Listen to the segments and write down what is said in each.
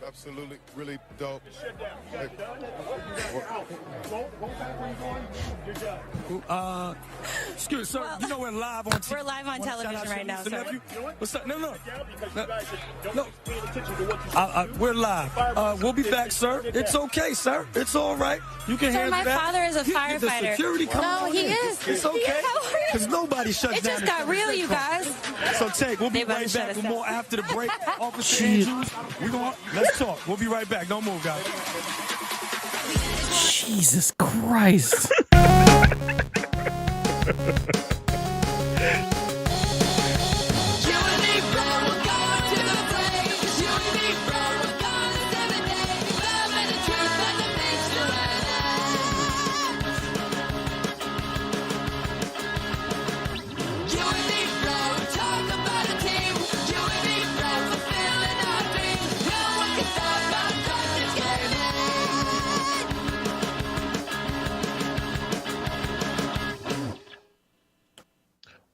Absolutely, really dope. Hey. Excuse me, sir. Well, you know we're live on TV. We're live on television right now, sir. What's up? No. We're live. We'll be back, sir. It's okay, sir. It's all right. You can handle my that. father is a firefighter. The security coming No, on he in. is. It's okay. Because nobody shuts It down. just got real, you guys. So, Tank, we'll be They better right shut back us with down. more after the break. Officer Andrews, let's talk. We'll be right back. Don't move, guys. Jesus Christ.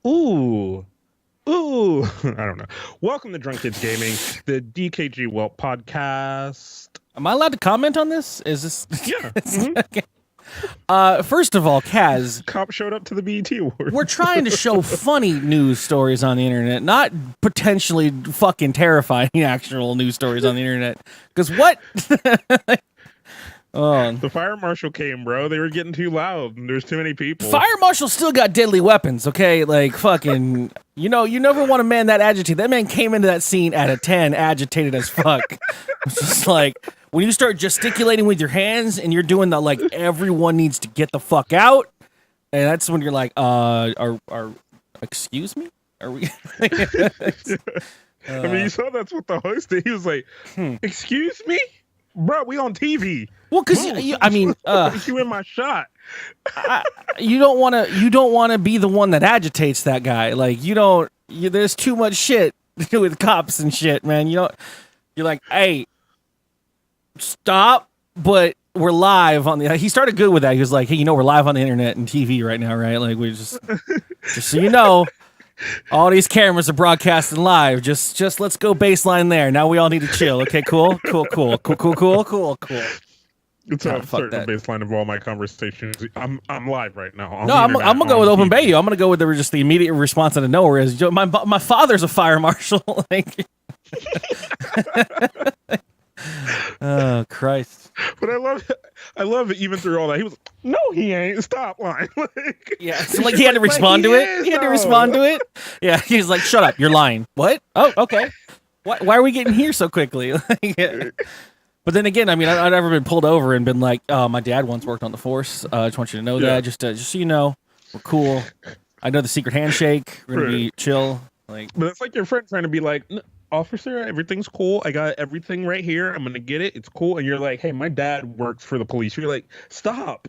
Ooh. I don't know. Welcome to Drunk Kids Gaming, the dkgWELP podcast. Am I allowed to comment on this? Is this? Yeah. Okay. First of all, Kaz, Cop showed up to the BET Awards. we're trying to show funny news stories on the internet, not potentially fucking terrifying actual news stories on the internet. Because what? Oh. The fire marshal came, bro. They were getting too loud, and there's too many people. Fire marshal still got deadly weapons, okay? Like, fucking, you never want a man that agitated. That man came into that scene at a 10, agitated as fuck. It's just like, when you start gesticulating with your hands and you're doing the, like, everyone needs to get the fuck out, and that's when you're like, excuse me? Are we? I mean, you saw that's what the host did. He was like, excuse me? Bro, we on TV. Well, because I mean, you in my shot. you don't want to be the one that agitates that guy. Like there's too much shit with cops and shit, man. You're like, hey, stop. But we're live on the. He started good with that. He was like, hey, we're live on the internet and TV right now, right? Like we just so you know. All these cameras are broadcasting live. Just let's go baseline there. Now we all need to chill. Okay, cool. It's how I'm starting the baseline of all my conversations. I'm live right now. I'm gonna go with Open Bayou. I'm gonna go with just the immediate response out of nowhere is my father's a fire marshal. Like, oh Christ! But I love it. Even through all that, he was no, he ain't. Stop lying. Yeah, so like he had to respond to it. He had to respond to it. Yeah, he's like, shut up, you're lying. What? Oh, okay. Why are we getting here so quickly? But then again, I mean, I've never been pulled over and been like, my dad once worked on the force. I just want you to know that. Just so you know, we're cool. I know the secret handshake. We're gonna be chill. Like, but it's like your friend trying to be like, officer, everything's cool. I got everything right here. I'm gonna get it. It's cool. And you're like, hey, my dad works for the police. You're like, stop.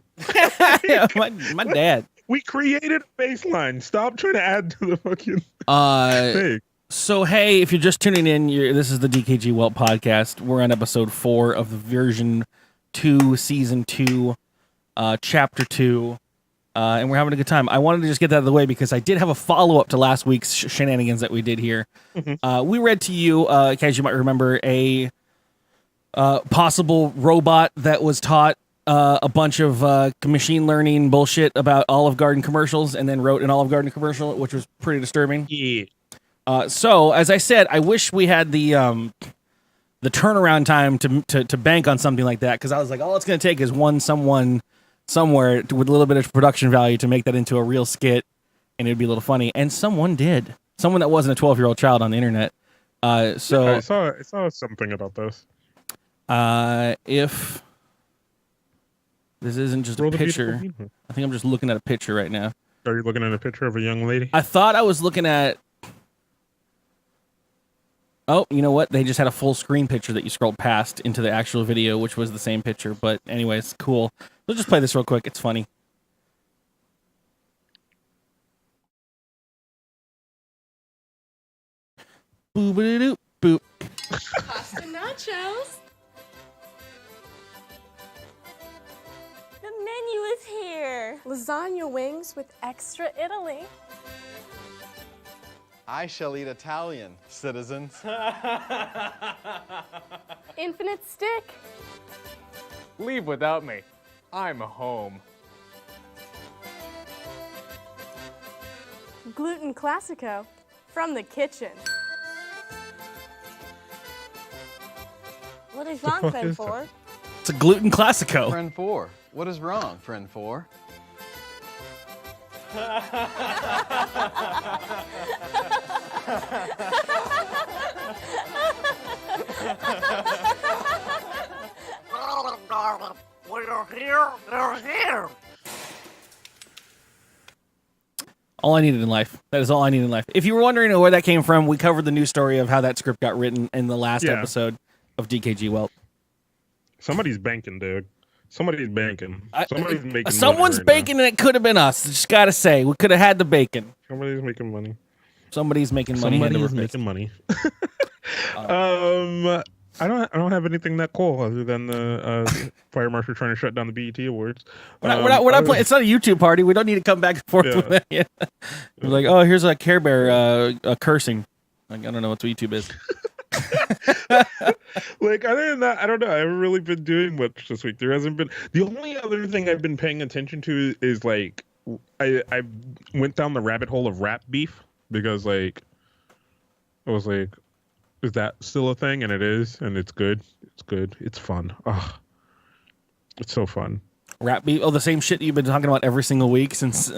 Yeah, my dad. We created a baseline. Stop trying to add to the fucking thing. So, hey, if you're just tuning in, this is the dkgWELP podcast. We're on episode 4 of the version 2, season 2, chapter 2. And we're having a good time. I wanted to just get that out of the way because I did have a follow-up to last week's shenanigans that we did here. Mm-hmm. We read to you, as you might remember, a possible robot that was taught a bunch of machine learning bullshit about Olive Garden commercials and then wrote an Olive Garden commercial, which was pretty disturbing. Yeah. So, as I said, I wish we had the turnaround time to bank on something like that, because I was like, all it's going to take is someone somewhere with a little bit of production value to make that into a real skit, and it'd be a little funny. And someone did. Someone that wasn't a 12-year-old child on the internet. So yeah, I saw something about this. If this isn't just a picture, I think I'm just looking at a picture right now. Are you looking at a picture of a young lady? I thought I was looking at. Oh, you know what? They just had a full screen picture that you scrolled past into the actual video, which was the same picture. But anyways, cool. We'll just play this real quick. It's funny. Boop-a-doop, boop. Pasta nachos. The menu is here. Lasagna wings with extra Italy. I shall eat Italian, citizens. Infinite stick. Leave without me. I'm home. Gluten Classico from the kitchen. What is wrong, fuck friend is that? 4? It's a gluten classico. Friend 4. What is wrong, friend 4? All I needed in life. That is all I need in life. If you were wondering where that came from, we covered the news story of how that script got written in the last Yeah. episode of DKGWELP. Somebody's banking, dude. Somebody's banking. Somebody's making Someone's money right baking, and it could have been us. Just gotta say, we could have had the bacon. now. Somebody's making money. Somebody's making money. Somebody hand is over fist. making money. I don't have anything that cool other than the fire marshal trying to shut down the BET Awards. We're not playing. It's not a YouTube party. We don't need to come back and forth Yeah. with it. We're like, oh, here's a Care Bear cursing. Like, I don't know what YouTube is. Like, other than that, I don't know. I haven't really been doing much this week. There hasn't been. The only other thing I've been paying attention to is like I went down the rabbit hole of rap beef because like I was like, is that still a thing? And it is, and it's good. It's good. It's fun. Oh, it's so fun. Rap beef. Oh, the same shit you've been talking about every single week since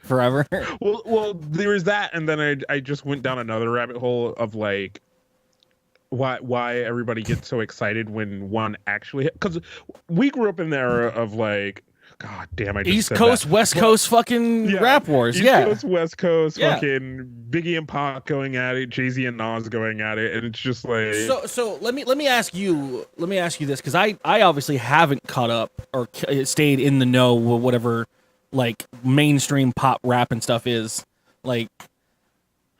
forever. Well, there was that, and then I just went down another rabbit hole of like why everybody gets so excited when one actually, because we grew up in the era of like, God damn, I just East said Coast, that. West Coast, fucking rap wars. East Yeah. Coast, West Coast, Yeah. fucking Biggie and Pac going at it, Jay-Z and Nas going at it, and it's just like So let me ask you this, because I obviously haven't caught up or stayed in the know with whatever like mainstream pop rap and stuff is. Like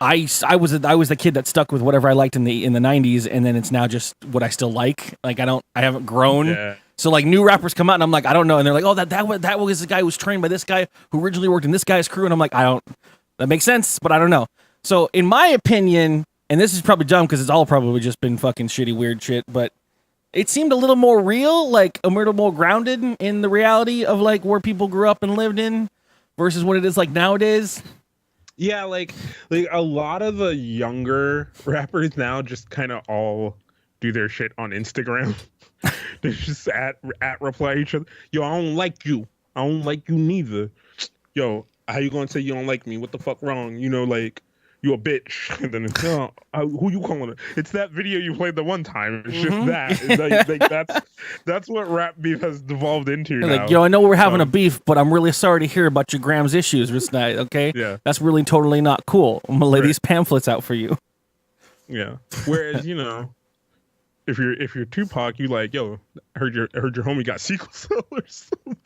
I was the kid that stuck with whatever I liked in the 90s, and then it's now just what I still like. Like I haven't grown. Yeah. So like new rappers come out and I'm like, I don't know, and they're like, oh, that was the guy who was trained by this guy who originally worked in this guy's crew, and I'm like, that makes sense, but I don't know. So in my opinion, and this is probably dumb because it's all probably just been fucking shitty weird shit, but it seemed a little more real, like a little more grounded in the reality of like where people grew up and lived in versus what it is like nowadays. Yeah, like a lot of the younger rappers now just kind of all do their shit on Instagram. They just at reply each other. Yo, I don't like you. I don't like you neither. Yo, how you gonna say you don't like me? What the fuck wrong? You know, like you a bitch. And then it's, who you calling it? It's that video you played the one time. It's just that. It's like, that's what rap beef has devolved into now. Like, yo, I know we're having a beef, but I'm really sorry to hear about your Graham's issues this night. Okay, Yeah. that's really totally not cool. I'm gonna lay Right. these pamphlets out for you. Yeah. Whereas, you know, if you're Tupac, you like, yo, I heard your homie got sickle cell or something.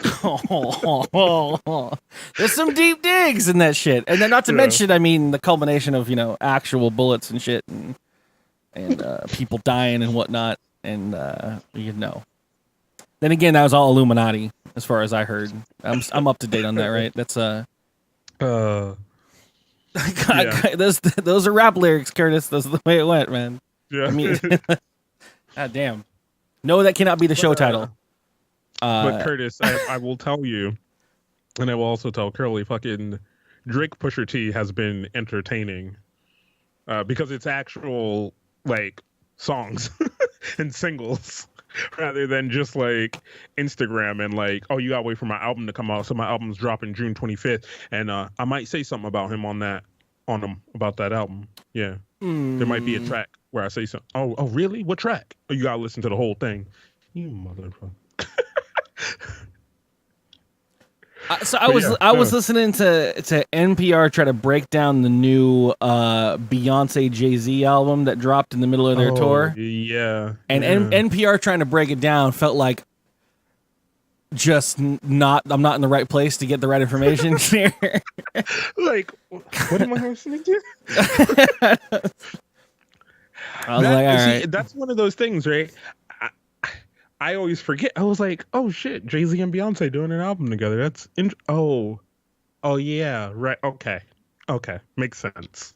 There's some deep digs in that shit, and then not to Yeah. mention, I mean, the culmination of actual bullets and shit, and people dying and whatnot, and Then again, that was all Illuminati, as far as I heard. I'm up to date on that, right? That's Yeah. those are rap lyrics, Curtis. Those are the way it went, man. Yeah. I mean, God damn. No, that cannot be the show title. But Curtis, I will tell you, and I will also tell Curly, fucking Drake Pusher T has been entertaining because it's actual like songs and singles rather than just like Instagram and like, oh, you gotta wait for my album to come out. So my album's dropping June 25th, and I might say something about him about that album. Yeah, there might be a track where I say something. Oh, really? What track? Oh, you gotta listen to the whole thing. You motherfucker. I was listening to NPR try to break down the new Beyonce Jay-Z album that dropped in the middle of their tour. Yeah. And yeah. NPR trying to break it down felt like I'm not in the right place to get the right information here. Like, what am I listening to? I was like, all right. That's one of those things, right? I always forget. I was like, oh shit, Jay-Z and Beyonce doing an album together. That's oh yeah, right. Okay, makes sense.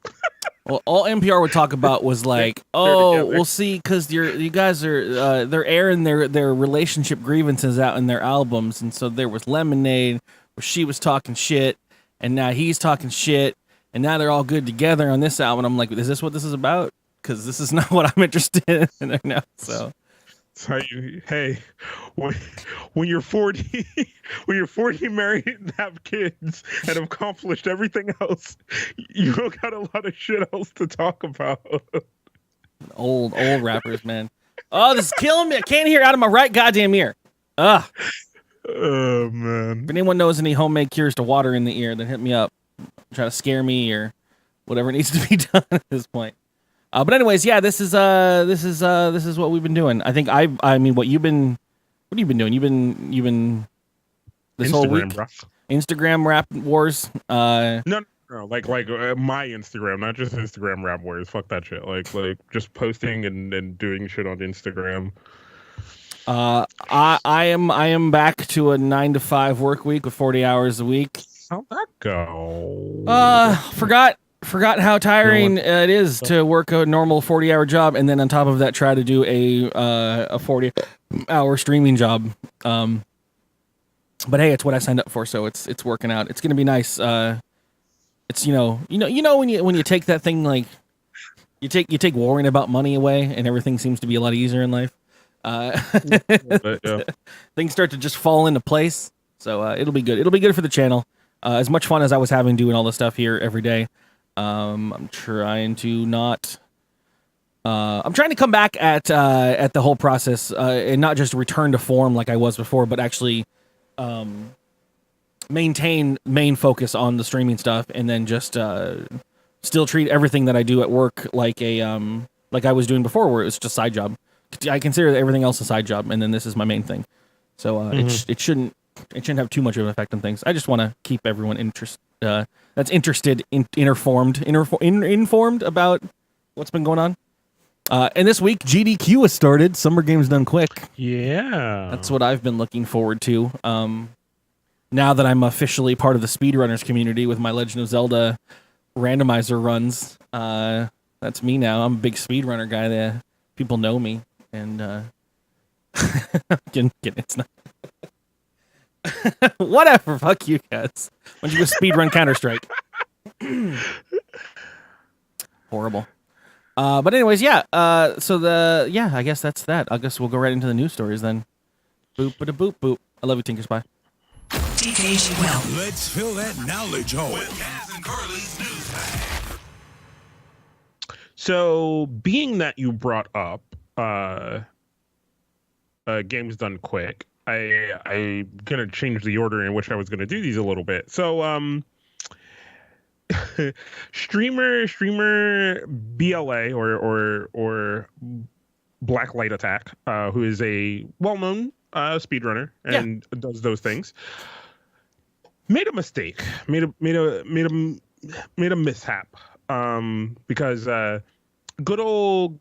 Well, all NPR would talk about was like, oh, we'll see, because you guys are they're airing their relationship grievances out in their albums, and so there was Lemonade where she was talking shit, and now he's talking shit, and now they're all good together on this album. I'm like, is this what this is about? Because this is not what I'm interested in right now. So. So hey, when you're 40, when you're 40, married and have kids and have accomplished everything else, you don't got a lot of shit else to talk about. Old rappers, man. Oh, this is killing me. I can't hear out of my right goddamn ear. Ugh. Oh man. If anyone knows any homemade cures to water in the ear, then hit me up. Try to scare me or whatever needs to be done at this point. But anyways, yeah, this is what we've been doing. I think I mean, what have you been doing? You've been this Instagram, whole week. Bro. Instagram rap wars. No, like my Instagram, not just Instagram rap wars. Fuck that shit. Like just posting and doing shit on Instagram. I am back to a 9 to 5 work week with 40 hours a week. How'd that go? Forgot how tiring it is to work a normal 40-hour job, and then on top of that, try to do a 40-hour streaming job. But hey, it's what I signed up for, so it's working out. It's gonna be nice. It's you know when you take that thing, like you take worrying about money away, and everything seems to be a lot easier in life. Things start to just fall into place. So it'll be good. It'll be good for the channel. As much fun as I was having doing all this stuff here every day. I'm trying to come back at the whole process and not just return to form like I was before, but actually maintain main focus on the streaming stuff, and then just still treat everything that I do at work like I was doing before, where it was just a side job. I consider everything else a side job, and then this is my main thing. So it shouldn't have too much of an effect on things. I just want to keep everyone informed about what's been going on. And this week, GDQ has started. Summer Games Done Quick. Yeah. That's what I've been looking forward to. Now that I'm officially part of the speedrunners community with my Legend of Zelda randomizer runs. That's me now. I'm a big speedrunner guy there. People know me. And it's not... Whatever, fuck you guys. Why don't you go speedrun Counter-Strike? Horrible. But anyways, yeah. I guess that's that. I guess we'll go right into the news stories then. Boop-a-da-boop boop. I love you, Tinker Spy. dkgWELP. Let's fill that knowledge hole. With Kaz and Carly's news bag. So, being that you brought up Games Done Quick, I'm gonna change the order in which I was gonna do these a little bit. So, streamer BLA or Black Light Attack, who is a well-known speedrunner and does those things, made a mistake, made a mishap, because good old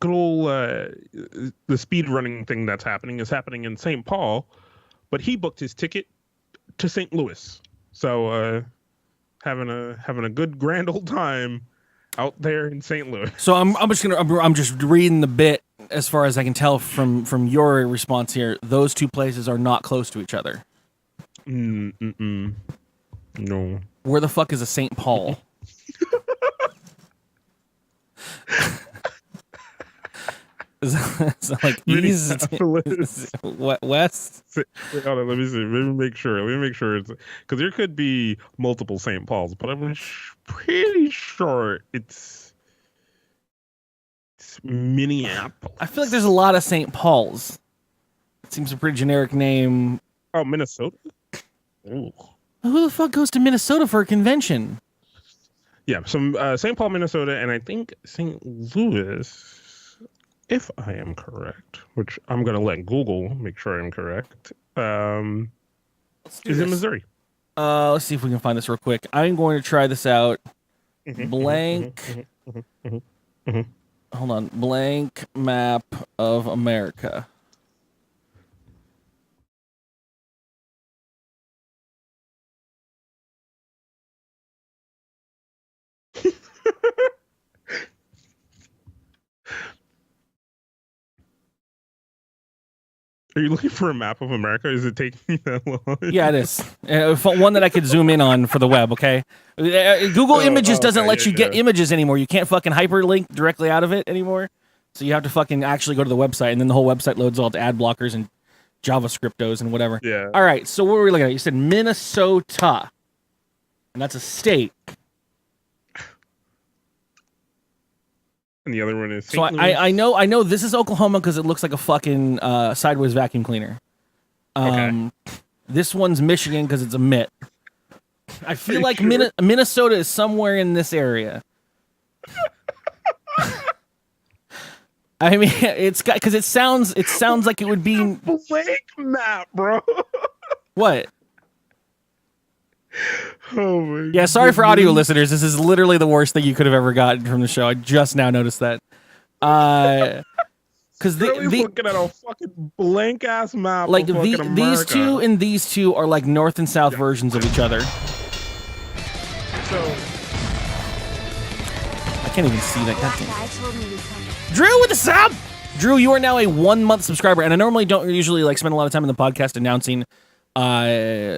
the speed running thing that's happening is happening in St. Paul, but he booked his ticket to St. Louis. So having a good grand old time out there in St. Louis. So I'm just reading the bit as far as I can tell from your response here. Those two places are not close to each other. No. Where the fuck is a St. Paul? Is that like east, west? Hold on, let me see. Let me make sure it's because there could be multiple St. Pauls, but I'm pretty sure it's Minneapolis. I feel like there's a lot of St. Pauls. It seems a pretty generic name. Oh, Minnesota. Ooh. Who the fuck goes to Minnesota for a convention? Yeah, some St. Paul, Minnesota, and I think St. Louis. If I am correct, which I'm going to let Google make sure I'm correct, is in Missouri. Let's see if we can find this real quick. I'm going to try this out. Blank. Hold on. Blank map of America. Are you looking for a map of America? Is it taking you that long? Yeah, it is. One that I could zoom in on for the web, okay? Google Images doesn't let you get images anymore. You can't fucking hyperlink directly out of it anymore. So you have to fucking actually go to the website, and then the whole website loads all to ad blockers and JavaScriptos and whatever. Yeah. All right, so what were we looking at? You said Minnesota. And that's a state. And the other one is So I know this is Oklahoma because it looks like a fucking sideways vacuum cleaner. Okay. This one's Michigan because it's a mitt. I feel like Minnesota is somewhere in this area. I mean, it's got because it sounds like it would be blank map, bro. What? Oh my Yeah, sorry for audio listeners. This is literally the worst thing you could have ever gotten from the show. I just now noticed that. Because looking at a fucking blank ass map. Like of these two and these two are like north and south versions of each other. So I can't even see that. Drew with the sub. Drew, you are now a 1 month subscriber, and I normally don't usually like spend a lot of time in the podcast announcing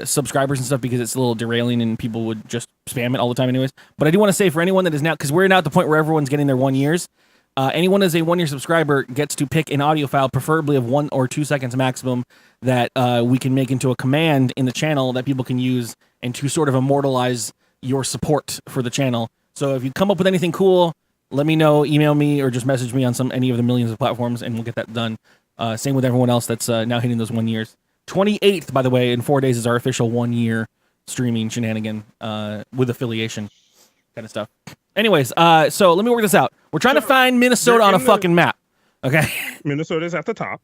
subscribers and stuff because it's a little derailing and people would just spam it all the time anyways. But I do want to say for anyone that is now, because we're now at the point where everyone's getting their 1 years, anyone as a 1 year subscriber gets to pick an audio file, preferably of 1 or 2 seconds maximum, that we can make into a command in the channel that people can use and to sort of immortalize your support for the channel. So if you come up with anything cool, let me know, email me, or just message me on any of the millions of platforms, and we'll get that done. Same with everyone else that's now hitting those 1 years. 28th, by the way, in 4 days is our official 1 year streaming shenanigan with affiliation kind of stuff. Anyways, so let me work this out. We're trying to find Minnesota on a fucking map. Okay. Minnesota's at the top.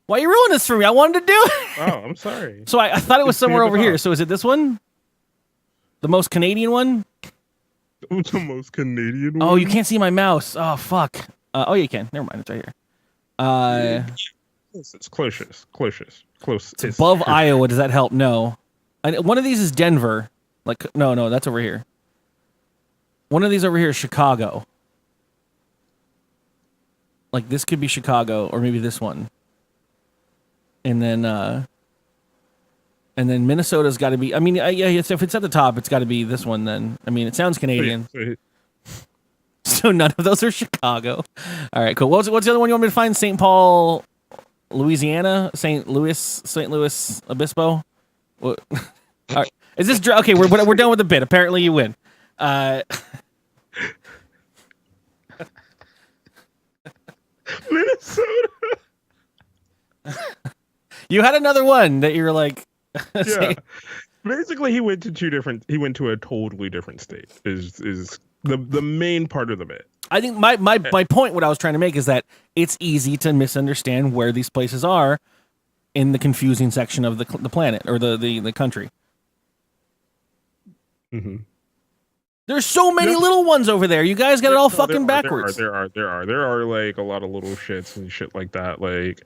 Why you ruin this for me? I wanted to do it. Oh, I'm sorry. So I thought it was somewhere over here. So is it this one? The most Canadian one? The most Canadian one? Oh, you can't see my mouse. Oh, fuck. Oh, you can. Never mind. It's right here. It's closest. It's above Iowa. Does that help? No. One of these is Denver. Like, no, that's over here. One of these over here is Chicago. Like, this could be Chicago, or maybe this one. And then Minnesota's got to be. I mean, yeah. If it's at the top, it's got to be this one. Then I mean, it sounds Canadian. So none of those are Chicago. All right, cool. What's the other one you want me to find? St. Paul, Louisiana, St. Louis Obispo. What? All right. Is this okay? We're done with the bit. Apparently, you win. Minnesota. You had another one that you were like. Yeah. Basically, he went to a totally different state. Is the main part of the bit. I think my point, what I was trying to make, is that it's easy to misunderstand where these places are in the confusing section of the planet or the country. Mm-hmm. There's so many little ones over there. You guys got it all fucking backwards. There are like a lot of little shits and shit like that. Like.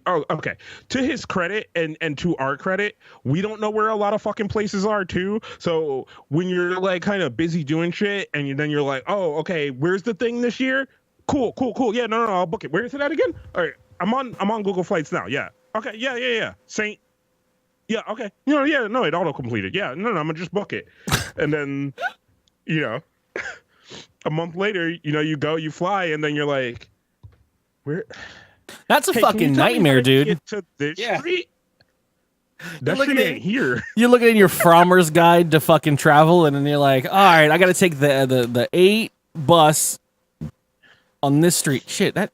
Okay. To his credit and to our credit, we don't know where a lot of fucking places are too. So when you're like kind of busy doing shit, and then you're like, oh, okay, where's the thing this year? Cool. Yeah, no, I'll book it. Where is it at again? All right, I'm on Google Flights now. Yeah. Okay. Yeah. Saint. Yeah. Okay. No, it auto completed. Yeah. No, I'm gonna just book it, and then, a month later, you fly, and then you're like. Where? That's a fucking nightmare, dude. Get to this street? That shit ain't here. You're looking at your Frommer's guide to fucking travel, and then you're like, all right, I got to take the 8 bus on this street. Shit, the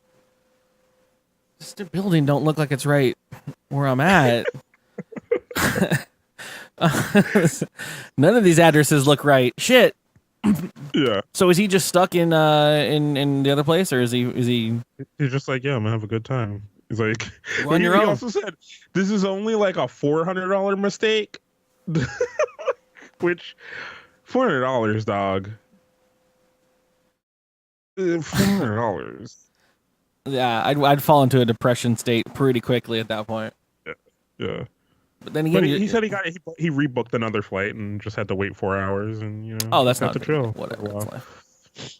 building don't look like it's right where I'm at. None of these addresses look right. Shit. Yeah. So is he just stuck in the other place, or is he? He's just like, yeah, I'm gonna have a good time. He's like, on your own. He also said this is only like a $400 mistake, which $400, dog. $400. Yeah, I'd fall into a depression state pretty quickly at that point. Yeah. But then again, he said he rebooked another flight and just had to wait 4 hours, and oh, that's not to chill. Whatever. That's life.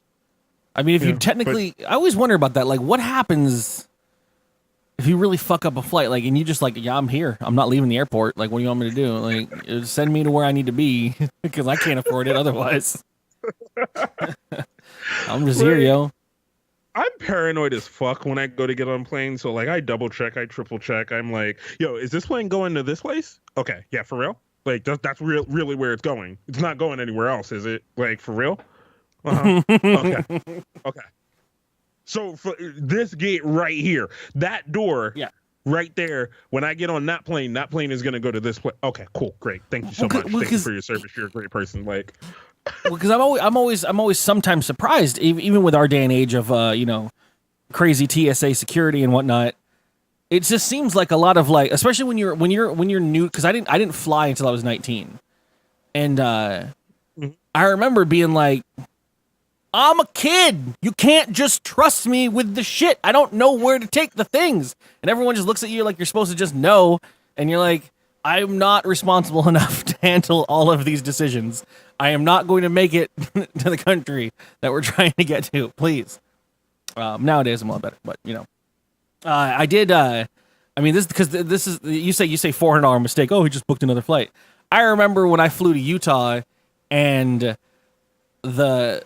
I mean, if you technically, I always wonder about that. Like, what happens if you really fuck up a flight? Like, and you just like, yeah, I'm here. I'm not leaving the airport. Like, what do you want me to do? Like, send me to where I need to be because I can't afford it otherwise. I'm just here, yo. I'm paranoid as fuck when I go to get on planes. So, like, I double check, I triple check. I'm like, yo, is this plane going to this place? Okay, yeah, for real? Like, that's really where it's going. It's not going anywhere else, is it? Like, for real? Uh-huh. Okay. So, for this gate right here, that door right there, when I get on that plane is going to go to this place. Okay, cool, great. Thank you so much. Thank you for your service. You're a great person. Like... Because I'm always sometimes surprised, even with our day and age of crazy TSA security and whatnot. It just seems like a lot of like, especially when you're new. Because I didn't fly until I was 19, and I remember being like, I'm a kid. You can't just trust me with the shit. I don't know where to take the things, and everyone just looks at you like you're supposed to just know, and you're like, I'm not responsible enough to handle all of these decisions. I am not going to make it to the country that we're trying to get to. Please. Nowadays I'm a lot better, but I did. I mean, this is you say $400 mistake. Oh, he just booked another flight. I remember when I flew to Utah, and the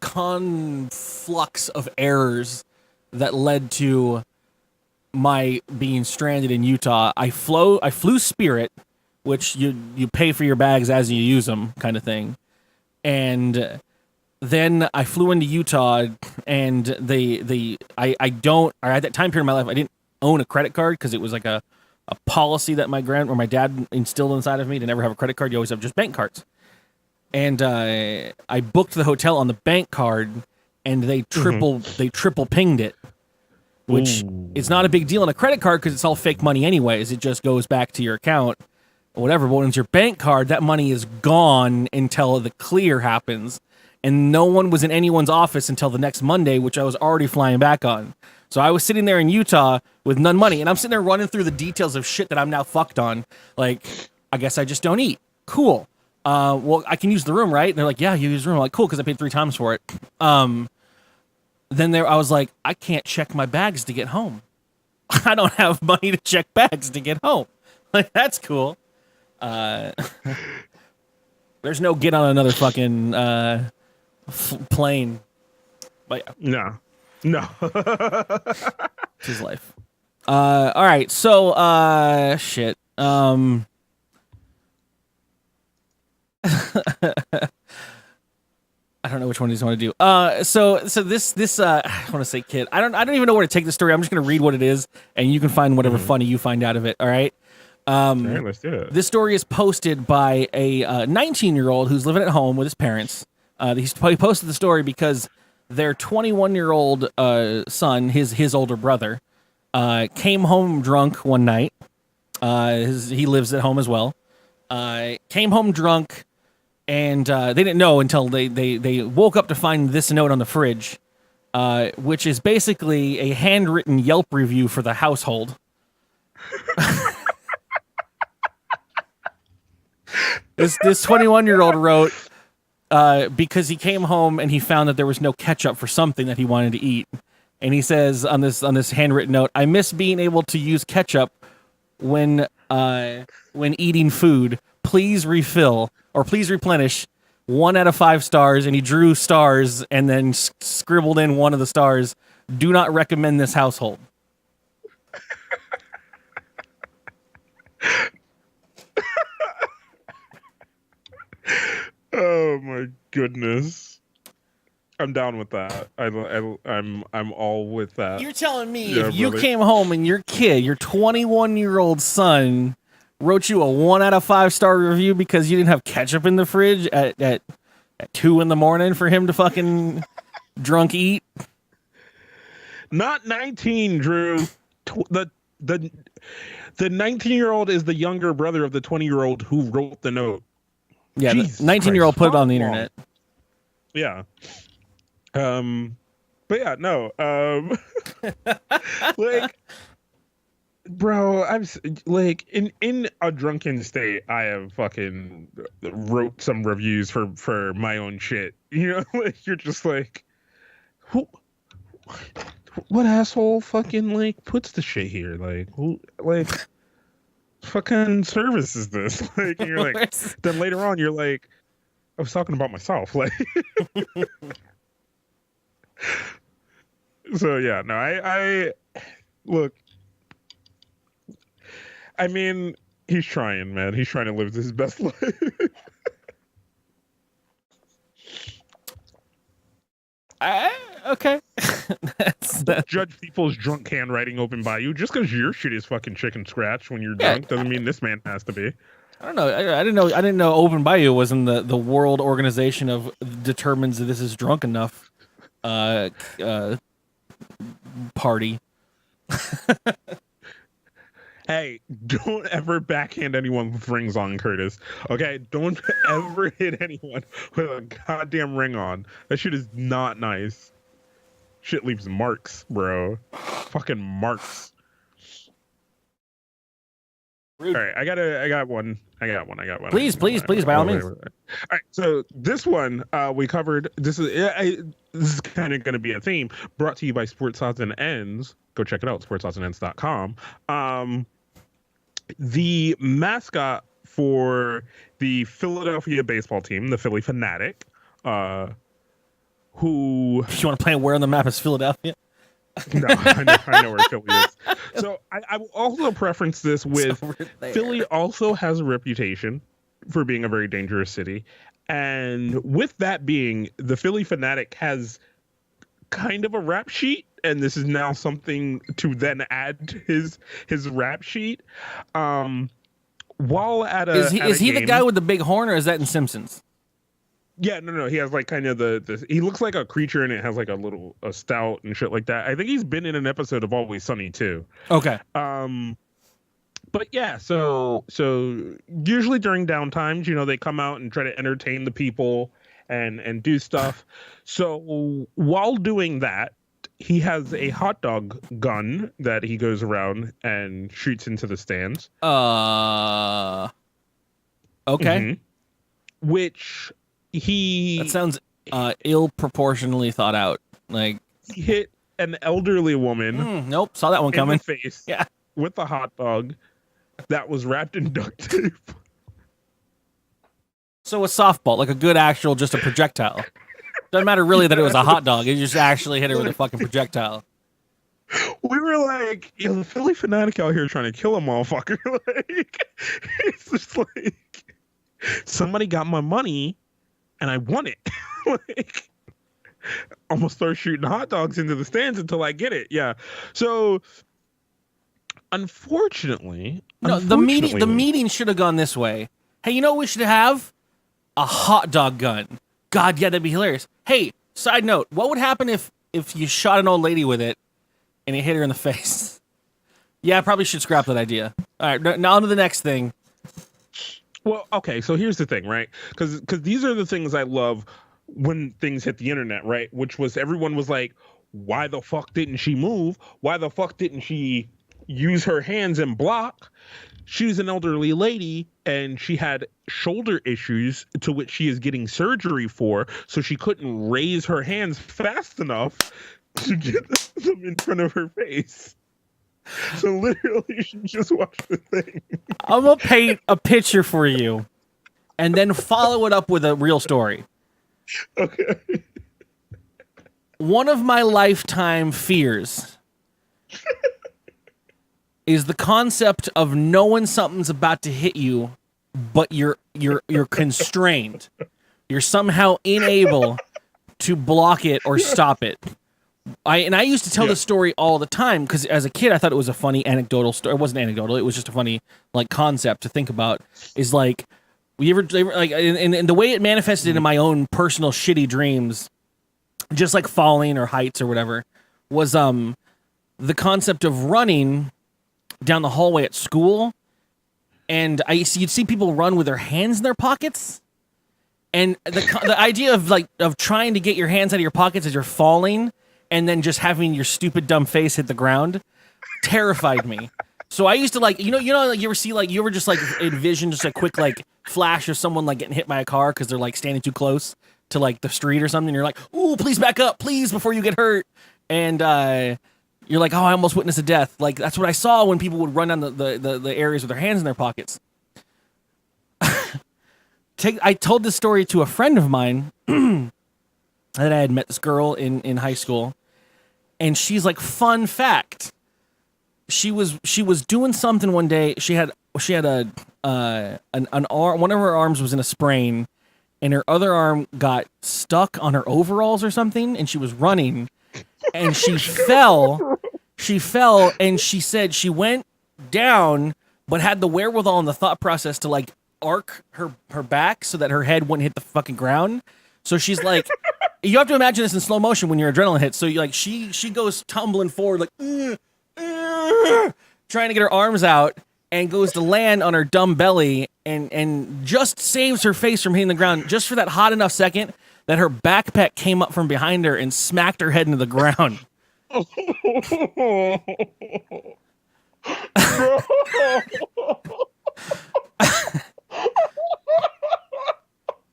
conflux of errors that led to my being stranded in Utah. I flew Spirit, which you pay for your bags as you use them, kind of thing. And then I flew into Utah, and at that time period in my life, I didn't own a credit card because it was like a policy that my dad instilled inside of me to never have a credit card. You always have just bank cards. And I booked the hotel on the bank card, and they triple pinged it. Which is not a big deal on a credit card because it's all fake money anyways. It just goes back to your account or whatever. But when it's your bank card, that money is gone until the clear happens. And no one was in anyone's office until the next Monday, which I was already flying back on. So I was sitting there in Utah with none money. And I'm sitting there running through the details of shit that I'm now fucked on. Like, I guess I just don't eat. Cool. Well, I can use the room, right? And they're like, yeah, you use the room. I'm like, cool, because I paid 3 times for it. Then I was like, I can't check my bags to get home. I don't have money to check bags to get home. Like, that's cool. There's no get on another fucking plane. But no. It's his life. All right, so shit. I don't know which one he's want to do. So this I want to say kid. I don't even know where to take the story. I'm just gonna read what it is, and you can find whatever funny you find out of it. All right. Sure, let's do it. This story is posted by a 19-year-old who's living at home with his parents. He posted the story because their 21-year-old son, his older brother, came home drunk one night. He lives at home as well. Came home drunk. And they didn't know until they woke up to find this note on the fridge, which is basically a handwritten Yelp review for the household. This 21-year-old wrote because he came home and he found that there was no ketchup for something that he wanted to eat, and he says on this handwritten note, "I miss being able to use ketchup when eating food. Please refill." Or please replenish 1 out of 5 stars, and he drew stars and then scribbled in one of the stars. Do not recommend this household. Oh my goodness, I'm down with that. I'm all with that. You're telling me if you came home and your 21-year-old son wrote you a 1 out of 5 star review because you didn't have ketchup in the fridge at 2 a.m. for him to fucking drunk eat? Not 19, Drew. The 19-year-old is the younger brother of the 20-year-old who wrote the note. Yeah, the 19-year-old put it on the internet. Yeah. But yeah, no. Like, Bro, like in a drunken state, I have fucking wrote some reviews for my own shit. You know, like you're just like, who, what asshole fucking like puts the shit here? Like who, like fucking service is this? Like and you're like, then later on you're like, I was talking about myself, like. So yeah, no, I look. I mean, he's trying, man. He's trying to live his best life. Okay. Don't judge people's drunk handwriting open by you. Just because your shit is fucking chicken scratch when you're drunk doesn't mean this man has to be. I don't know. I didn't know Open Bayou was in the world organization of determines that this is drunk enough party. Hey, don't ever backhand anyone with rings on, Curtis. Okay? Don't ever hit anyone with a goddamn ring on. That shit is not nice. Shit leaves marks, bro. Fucking marks. All right, I got one. Please, by all means. All right, so this one we covered. This is kind of going to be a theme brought to you by Sports Odds and Ends. Go check it out, sportsoddsandsends.com. The mascot for the Philadelphia baseball team, the Philly Fanatic, who... You want to play where on the map is Philadelphia? No, I know where Philly is. So I will also preference this with Philly also has a reputation for being a very dangerous city. And with that being, the Philly Fanatic has kind of a rap sheet, and this is now something to then add to his rap sheet. While at a is he game, the guy with the big horn, or is that in Simpsons? Yeah, no. He has like kind of the he looks like a creature, and it has like a stout and shit like that. I think he's been in an episode of Always Sunny too. Okay. But yeah, so usually during downtimes, you know, they come out and try to entertain the people and do stuff. So while doing that, he has a hot dog gun that he goes around and shoots into the stands. Okay. Mm-hmm. Which that sounds ill proportionally thought out. Like he hit an elderly woman. Nope, saw that one coming. In the face. Yeah. With a hot dog that was wrapped in duct tape. So a softball, like a good actual, just a projectile. Doesn't matter really that it was a hot dog. You just actually hit it with a fucking projectile. We were like, yo, the Philly Fanatic out here trying to kill a motherfucker. Like, it's just like, somebody got my money and I won it. Like, almost start shooting hot dogs into the stands until I get it. Yeah. So, unfortunately, the meeting should have gone this way. Hey, you know what we should have? A hot dog gun. God, yeah, that'd be hilarious. Hey, side note, what would happen if you shot an old lady with it and it hit her in the face? Yeah, I probably should scrap that idea. All right, now on to the next thing. Well, okay, so here's the thing, right? Because these are the things I love when things hit the internet, right? Which was everyone was like, why the fuck didn't she move? Why the fuck didn't she use her hands and block? She was an elderly lady and she had shoulder issues to which she is getting surgery for, so she couldn't raise her hands fast enough to get them in front of her face. So literally she just watched the thing. I'm going to paint a picture for you and then follow it up with a real story. Okay. One of my lifetime fears is the concept of knowing something's about to hit you, but you're constrained. You're somehow unable to block it or stop it. I used to tell this story all the time because as a kid I thought it was a funny anecdotal story. It wasn't anecdotal. It was just a funny like concept to think about. Is like we ever like and the way it manifested in my own personal shitty dreams, just like falling or heights or whatever, was the concept of running down the hallway at school, and you'd see people run with their hands in their pockets, and the idea of trying to get your hands out of your pockets as you're falling, and then just having your stupid dumb face hit the ground, terrified me. So I used to like, like you ever just like envision just a quick like flash of someone like getting hit by a car because they're like standing too close to like the street or something. You're like, ooh, please back up, please, before you get hurt. And you're like, oh, I almost witnessed a death. Like that's what I saw when people would run down the areas with their hands in their pockets. I told this story to a friend of mine that I had met this girl in high school, and she's like, fun fact. She was doing something one day. She had an arm. One of her arms was in a sprain, and her other arm got stuck on her overalls or something. And she was running, and she fell. She fell, and she said she went down, but had the wherewithal and the thought process to like arc her back so that her head wouldn't hit the fucking ground. So she's like, you have to imagine this in slow motion when your adrenaline hits. So you like she goes tumbling forward like. Trying to get her arms out and goes to land on her dumb belly and just saves her face from hitting the ground just for that hot enough second that her backpack came up from behind her and smacked her head into the ground.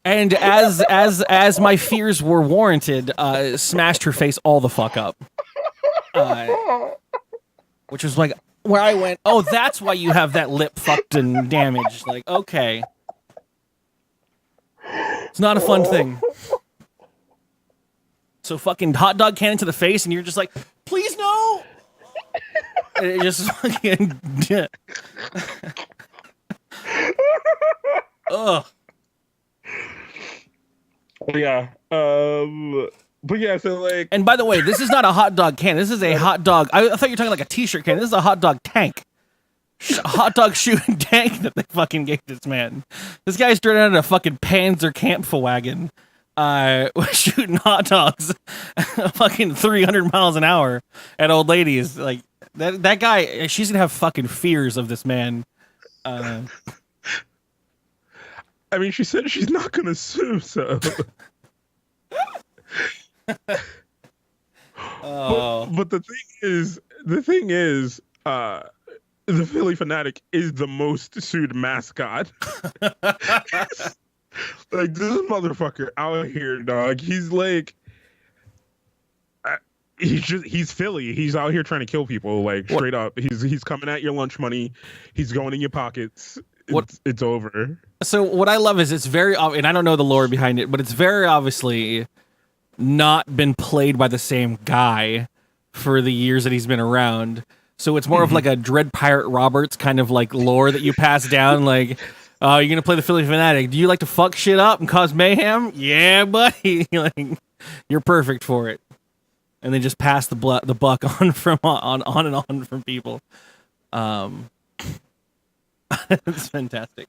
And as my fears were warranted, smashed her face all the fuck up. Which was like where I went, oh, that's why you have that lip fucked and damaged. Like, okay. It's not a fun thing. So fucking hot dog cannon to the face, and you're just like, please no! And it just fucking... Ugh. Yeah. But yeah, so like... And by the way, this is not a hot dog can. This is a hot dog... I thought you were talking like a t-shirt can. This is a hot dog tank. A hot dog shooting tank that they fucking gave this man. This guy's straight out of a fucking Panzer Kampfwagen. Shooting hot dogs fucking 300 miles an hour at old ladies. Like, that guy, she's gonna have fucking fears of this man. I mean, she said she's not gonna sue, so... But the thing is, the Philly Fanatic is the most sued mascot. Like, this motherfucker out here, dog. He's like, he's Philly. He's out here trying to kill people, like straight up. He's coming at your lunch money. He's going in your pockets. It's over. So what I love is it's very, and I don't know the lore behind it, but it's very obviously not been played by the same guy for the years that he's been around. So it's more of like a Dread Pirate Roberts kind of like lore that you pass down. Like, oh, you're gonna play the Philly Fanatic. Do you like to fuck shit up and cause mayhem? Yeah, buddy. Like, you're perfect for it. And then just pass the buck on and on from people. It's fantastic.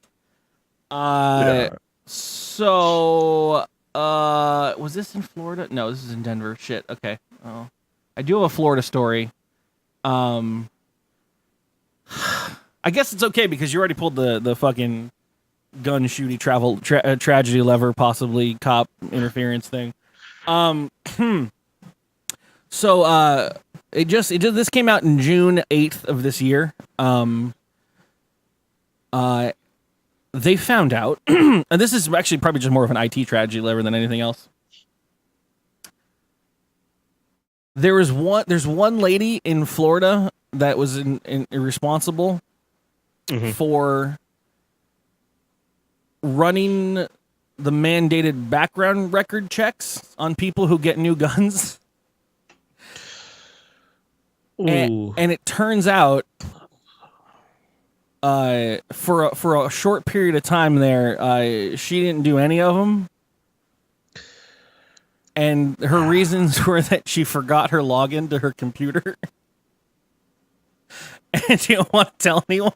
Yeah. So, was this in Florida? No, this is in Denver. Shit. Okay. Oh, I do have a Florida story. I guess it's okay because you already pulled the fucking gun shooty tragedy lever, possibly cop interference thing. So, this came out in June 8th of this year. They found out, and this is actually probably just more of an IT tragedy lever than anything else. There's one lady in Florida that was irresponsible for running the mandated background record checks on people who get new guns. And it turns out, for a short period of time there, she didn't do any of them. And her reasons were that she forgot her login to her computer. And she didn't want to tell anyone.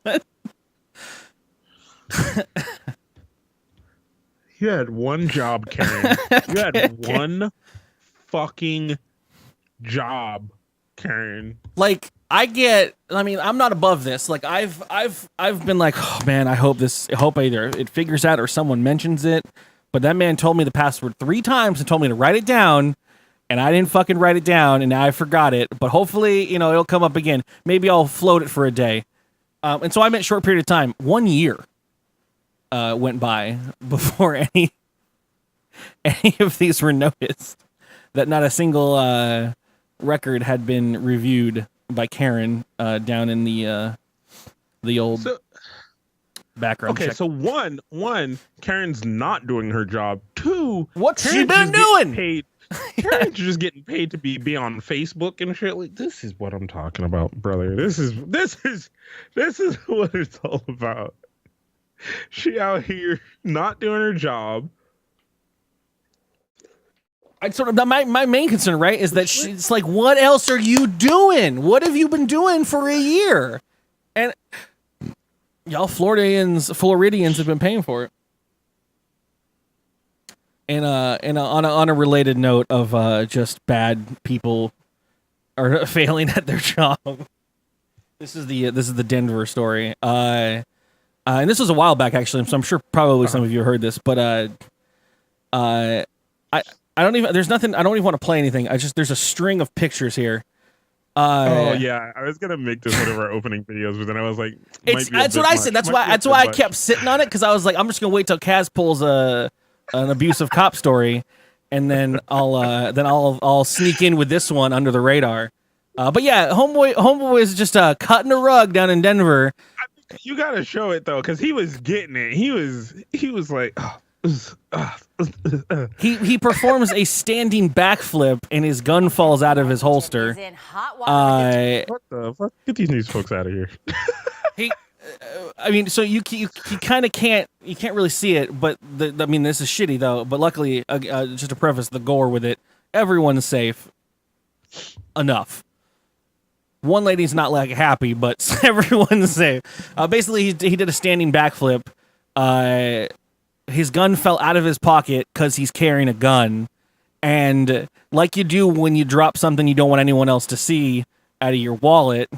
You had one job, Karen. You had one fucking job, Karen. Like, I'm not above this. Like, I've been like, oh man, I hope either it figures out or someone mentions it. But that man told me the password 3 times and told me to write it down, and I didn't fucking write it down, and now I forgot it. But hopefully, it'll come up again. Maybe I'll float it for a day. And so I meant short period of time. 1 year went by before any of these were noticed. That not a single record had been reviewed by Karen down in the old background Okay, check. so one, Karen's not doing her job. Two, what's she Karen's been just getting doing? Paid. Karen's just getting paid to be on Facebook and shit. Like, this is what I'm talking about, brother. This is what it's all about. She out here not doing her job. My main concern, right, is that it's like, what else are you doing? What have you been doing for a year? And y'all Floridians have been paying for it. And on a related note of just bad people are failing at their job. This is the Denver story. And this was a while back actually, so I'm sure probably some of you heard this, but I don't even want to play anything. There's a string of pictures here. Oh yeah, I was gonna make this one of our opening videos, but then I was like, that's what I said. That's why I kept sitting on it, because I was like, I'm just gonna wait till Kaz pulls an abusive cop story, and then I'll sneak in with this one under the radar. But yeah, homeboy is just cutting a rug down in Denver. You gotta show it though, because he was getting it. He was like. He performs a standing backflip and his gun falls out of his holster. What the fuck? Get these news folks out of here. I mean, so you kind of can't really see it, but I mean, this is shitty though. But luckily, just to preface the gore with it, everyone's safe enough. One lady's not like happy, but everyone's safe. Basically, he did a standing backflip. His gun fell out of his pocket because he's carrying a gun. And like you do when you drop something you don't want anyone else to see out of your wallet,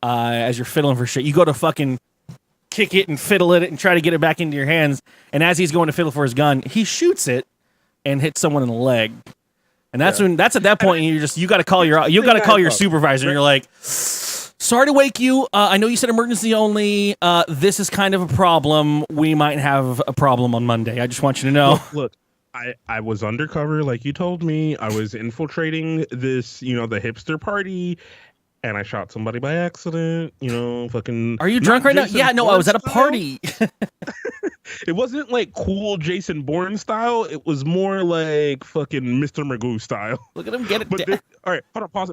as you're fiddling for shit, you go to fucking kick it and fiddle it and try to get it back into your hands. And as he's going to fiddle for his gun, he shoots it and hits someone in the leg. And that's at that point you got to call your supervisor. And you're like, sorry to wake you. I know you said emergency only. This is kind of a problem. We might have a problem on Monday. I just want you to know. Look, I was undercover, like you told me. I was infiltrating this, the hipster party, and I shot somebody by accident. Fucking. Are you drunk right now? Yeah, no, I was at a party. It wasn't like cool Jason Bourne style. It was more like fucking Mr. Magoo style. Look at him get it down. All right, hold on, pause.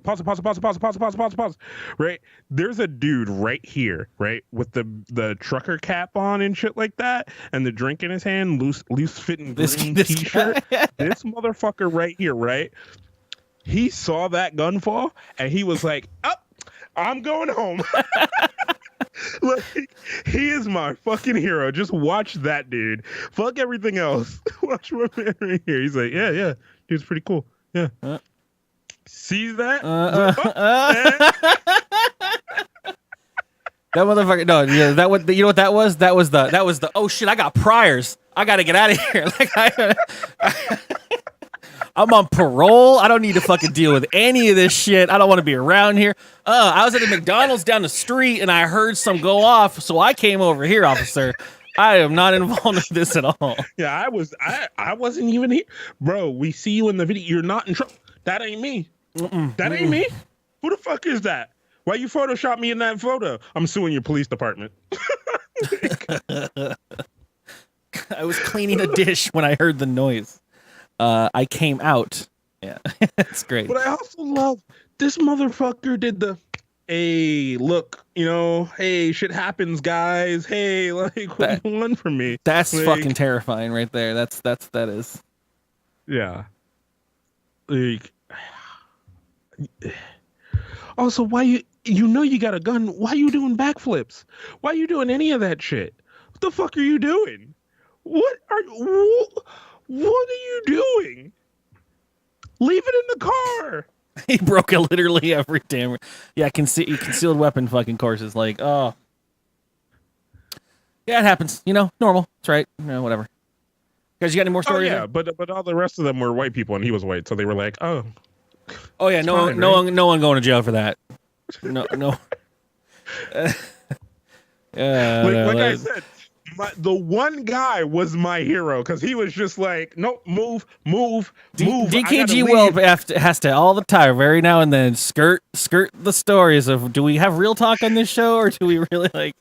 Right, there's a dude right here, right, with the trucker cap on and shit like that, and the drink in his hand, loose fitting green t-shirt. This motherfucker right here, right, he saw that gun fall and he was like, "Oh, I'm going home." Like, he is my fucking hero. Just watch that dude. Fuck everything else. Watch my man right here. He's like, yeah, dude's pretty cool. Yeah. Sees that? That motherfucker. No, yeah, that what you know what that was? That was the oh shit, I got priors. I gotta get out of here. I'm on parole. I don't need to fucking deal with any of this shit. I don't want to be around here. I was at a McDonald's down the street and I heard some go off, so I came over here, officer. I am not involved in this at all. Yeah, I wasn't even here. Bro, we see you in the video. You're not in trouble. That ain't me. That ain't me. Who the fuck is that? Why you Photoshop me in that photo? I'm suing your police department. I was cleaning a dish when I heard the noise. I came out. Yeah, it's great. But I also love this motherfucker did the, hey, look, hey, shit happens, guys. Hey, like, what do you want from me? That's like, fucking terrifying right there. That is. Yeah. Like, also, why you got a gun? Why you doing backflips? Why you doing any of that shit? What the fuck are you doing? What are you doing? Leave it in the car. He broke it literally every damn. Yeah, concealed weapon fucking courses. Like, oh, yeah, it happens. Normal. That's right. Whatever. Guys, you got any more stories? Oh, yeah, but all the rest of them were white people, and he was white, so they were like, oh. Oh yeah, no one going to jail for that. No. Like I said, the one guy was my hero because he was just like, nope, move. dkgWELP has to all the time, every now and then, skirt the stories of, do we have real talk on this show, or do we really like?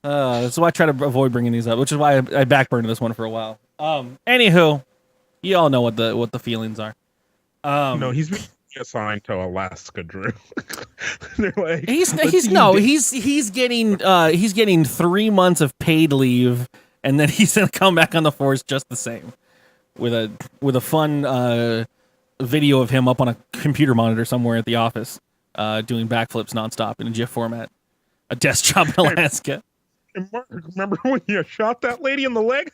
That's why I try to avoid bringing these up, which is why I backburned this one for a while. Anywho, you all know what the feelings are. No, he's being assigned to Alaska, Drew. They're like, he's getting 3 months of paid leave, and then he's gonna come back on the force just the same, with a fun video of him up on a computer monitor somewhere at the office, doing backflips nonstop in a GIF format, a desk job in Alaska. Remember when you shot that lady in the leg?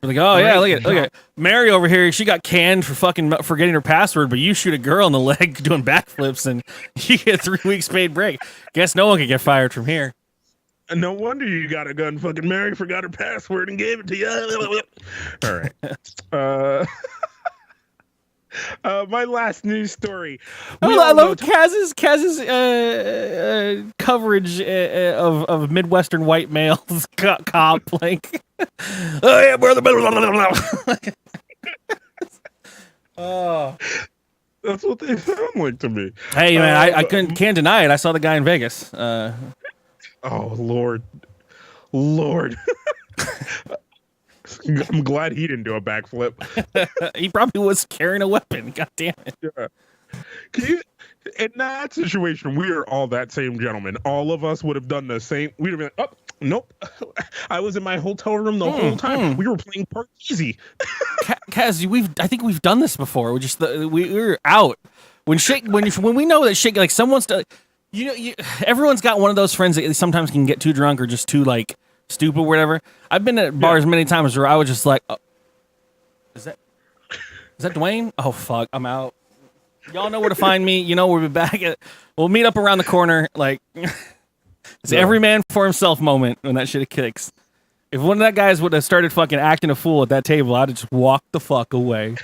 Like, oh yeah, look at Mary over here. She got canned for fucking forgetting her password, but you shoot a girl in the leg doing backflips, and you get 3 weeks paid break. Guess no one can get fired from here. No wonder you got a gun. Fucking Mary forgot her password and gave it to you. All right. My last news story. I love Kaz's coverage of Midwestern white males cop, like, oh yeah, brother. Oh, that's what they sound like to me. Hey man, I can't deny it. I saw the guy in Vegas. Oh Lord. I'm glad he didn't do a backflip. He probably was carrying a weapon. God damn it. Yeah. In that situation, we are all that same gentleman. All of us would have done the same. We'd have been like, oh, nope. I was in my hotel room the whole time. We were playing Parcheesi. Kaz, I think we've done this before. We were out. When we know that shit, like someone's, everyone's got one of those friends that sometimes can get too drunk or just too like stupid or whatever. I've been at bars many times where I was just like, oh, is that Dwayne? Oh fuck, I'm out. Y'all know where to find me. You know, we'll be back we'll meet up around the corner. Like, it's every man for himself moment when that shit kicks. If one of that guys would have started fucking acting a fool at that table, I'd have just walked the fuck away.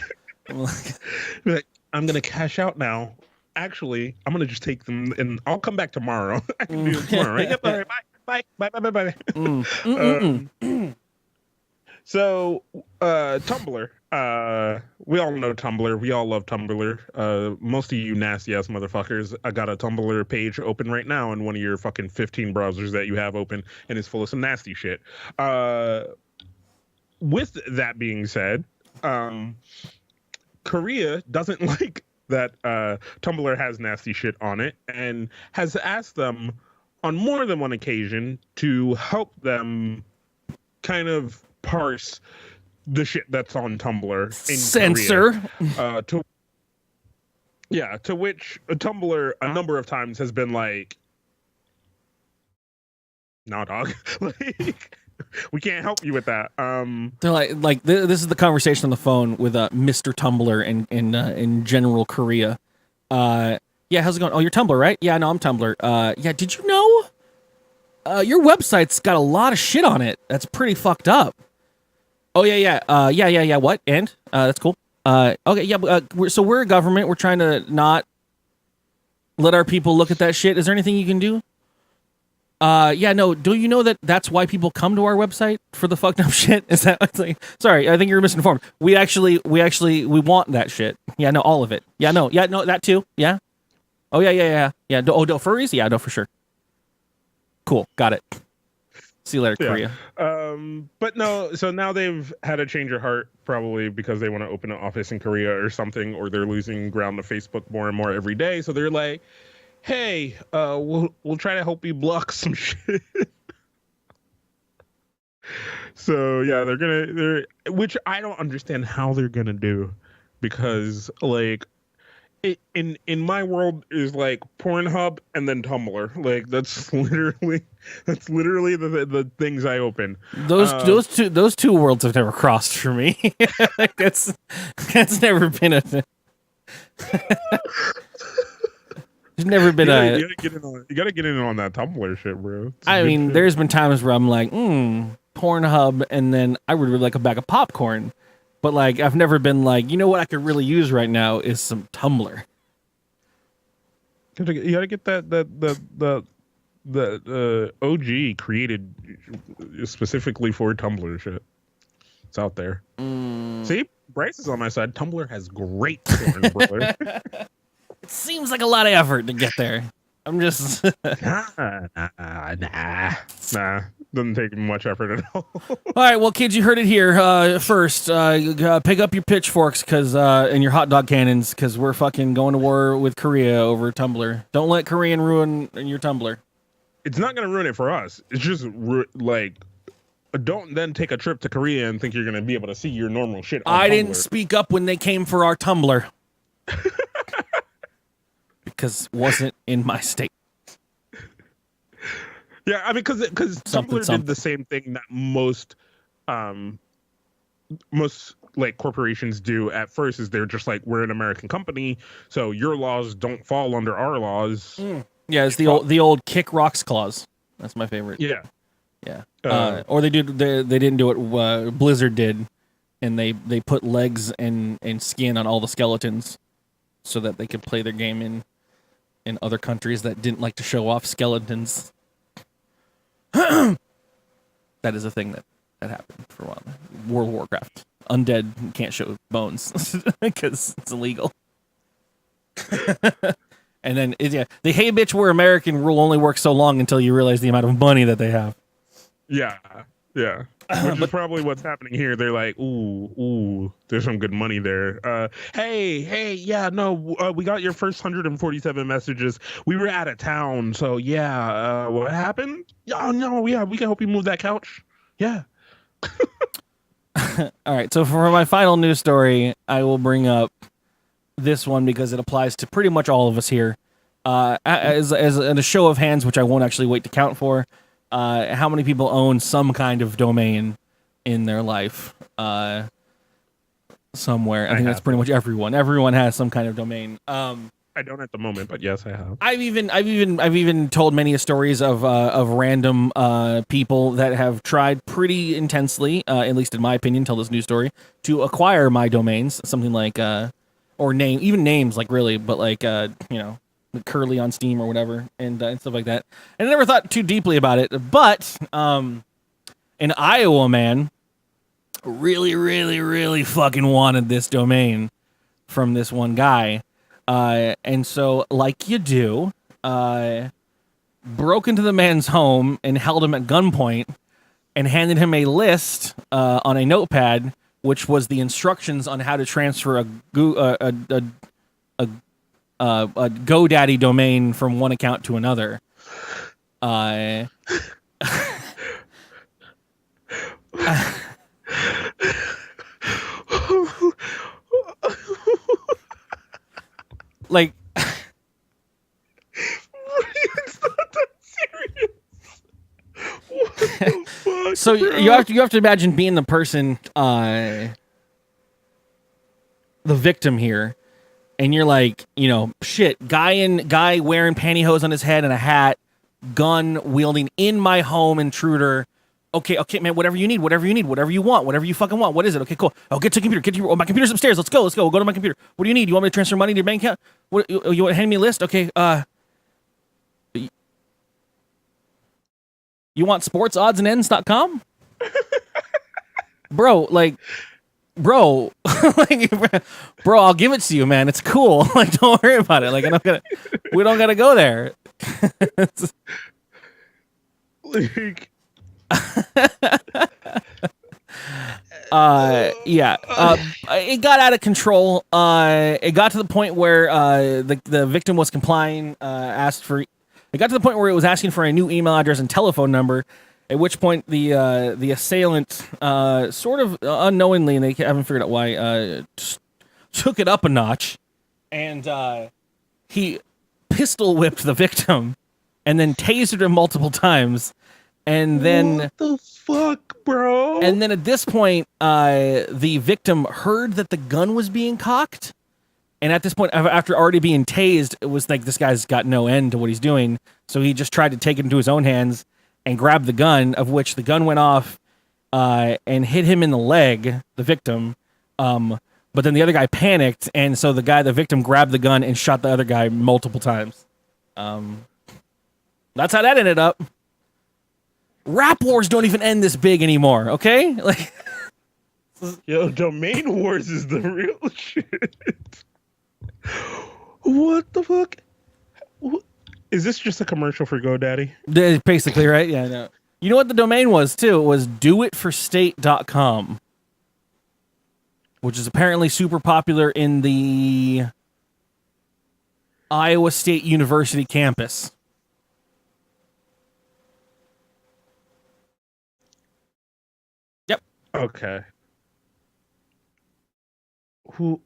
Like, I'm gonna cash out now. Actually, I'm gonna just take them and I'll come back tomorrow. I can do it tomorrow, right? Yep, all right, bye. So, Tumblr. We all know Tumblr. We all love Tumblr. Most of you nasty ass motherfuckers, I got a Tumblr page open right now in one of your fucking 15 browsers that you have open, and it's full of some nasty shit. With that being said, Korea doesn't like that Tumblr has nasty shit on it, and has asked them on more than one occasion to help them kind of parse the shit that's on Tumblr in censor Korea. To which Tumblr a number of times has been like, nah dog, like, we can't help you with that. They're like this is the conversation on the phone with Mr. Tumblr in general Korea. Yeah, how's it going? Oh, you're Tumblr, right? Yeah, no, I'm Tumblr. Yeah, did you know your website's got a lot of shit on it that's pretty fucked up? Oh yeah. What? And that's cool. Okay, yeah. We're a government. We're trying to not let our people look at that shit. Is there anything you can do? Yeah, no. Do you know that that's why people come to our website for the fucked up shit? Is that like? Sorry, I think you're misinformed. We want that shit. Yeah, no, all of it. Yeah, no, that too. Yeah. Oh yeah. Oh, no, furries. Yeah, no, for sure. Cool, got it. See you later, Korea. But no, so now they've had a change of heart, probably because they want to open an office in Korea or something, or they're losing ground to Facebook more and more every day. So they're like, hey, we'll try to help you block some shit. So yeah, which I don't understand how they're gonna do, because like in my world is like Pornhub and then Tumblr. Like that's literally the things I open. Those two worlds have never crossed for me. Like that's never been a. There's never been you gotta get in on that Tumblr shit, bro. I mean, there's been times where I'm like, Pornhub, and then I would really like a bag of popcorn. But like, I've never been like, you know what I could really use right now is some Tumblr. You gotta get that the OG created specifically for Tumblr shit. It's out there. See, Bryce is on my side. Tumblr has great porn, brother. It seems like a lot of effort to get there. I'm just Nah. Doesn't take much effort at all. All right, well, kids, you heard it here first. Pick up your pitchforks and your hot dog cannons because we're fucking going to war with Korea over Tumblr. Don't let Korean ruin your Tumblr. It's not going to ruin it for us. It's just like, don't then take a trip to Korea and think you're going to be able to see your normal shit on I Tumblr. didn't speak up when they came for our Tumblr because it wasn't in my state. Yeah, I mean, because Tumblr did the same thing that most like corporations do at first. Is they're just like, we're an American company, so your laws don't fall under our laws. Yeah, it's the old kick rocks clause. That's my favorite. Yeah. Or they didn't do it. Blizzard did, and they put legs and skin on all the skeletons, so that they could play their game in other countries that didn't like to show off skeletons. That is a thing that happened for a while. World of Warcraft. Undead can't show bones because it's illegal. And then the hey bitch we're American rule only works so long until you realize the amount of money that they have. Yeah. Which is probably what's happening here. They're like, ooh, there's some good money there. Hey, yeah, no, we got your first 147 messages. We were out of town, so yeah. What happened? Oh no, yeah, we can help you move that couch. Yeah. All right, so for my final news story, I will bring up this one because it applies to pretty much all of us here. As a show of hands, which I won't actually wait to count for. How many people own some kind of domain in their life somewhere? I think that's pretty much everyone. Everyone has some kind of domain. I don't at the moment, but yes, I have. I've even told many stories of random people that have tried pretty intensely, at least in my opinion, tell this news story, to acquire my domains. Something like or names, like really, but like Curly on Steam or whatever, and stuff like that. And I never thought too deeply about it, but an Iowa man really fucking wanted this domain from this one guy, and so like you do, broke into the man's home and held him at gunpoint and handed him a list on a notepad, which was the instructions on how to transfer a GoDaddy domain from one account to another. Like, It's not that serious. What the fuck, so bro? you have to imagine being the person, the victim here. And you're like, shit, guy wearing pantyhose on his head and a hat, gun wielding in my home, intruder. Okay, man, whatever you need, whatever you want, whatever you fucking want. What is it? Okay, cool. Oh, get to the computer. Oh, my computer's upstairs. Let's go. We'll go to my computer. What do you need? You want me to transfer money to your bank account? What, you want to hand me a list? Okay, you want sportsoddsands.com? Bro, like, Bro, I'll give it to you, man. It's cool. Like, don't worry about it. Like, we don't gotta go there. Like, yeah. It got out of control. It got to the point where the victim was complying. It got to the point where it was asking for a new email address and telephone number. At which point the assailant, sort of unknowingly, and they haven't figured out why, took it up a notch, and he pistol whipped the victim, and then tasered him multiple times, and then what the fuck, bro? And then at this point, the victim heard that the gun was being cocked, and at this point, after already being tased, it was like this guy's got no end to what he's doing, so he just tried to take it into his own hands. And grabbed the gun, of which the gun went off and hit him in the leg, the victim. But then the other guy panicked, and so the victim grabbed the gun and shot the other guy multiple times. That's how that ended up. Rap wars don't even end this big anymore, okay? Like, yo, domain wars is the real shit. What the fuck? Is this just a commercial for GoDaddy? basically, right? Yeah, no. You know what the domain was, too? It was doitforstate.com, which is apparently super popular in the Iowa State University campus. Yep. Okay. You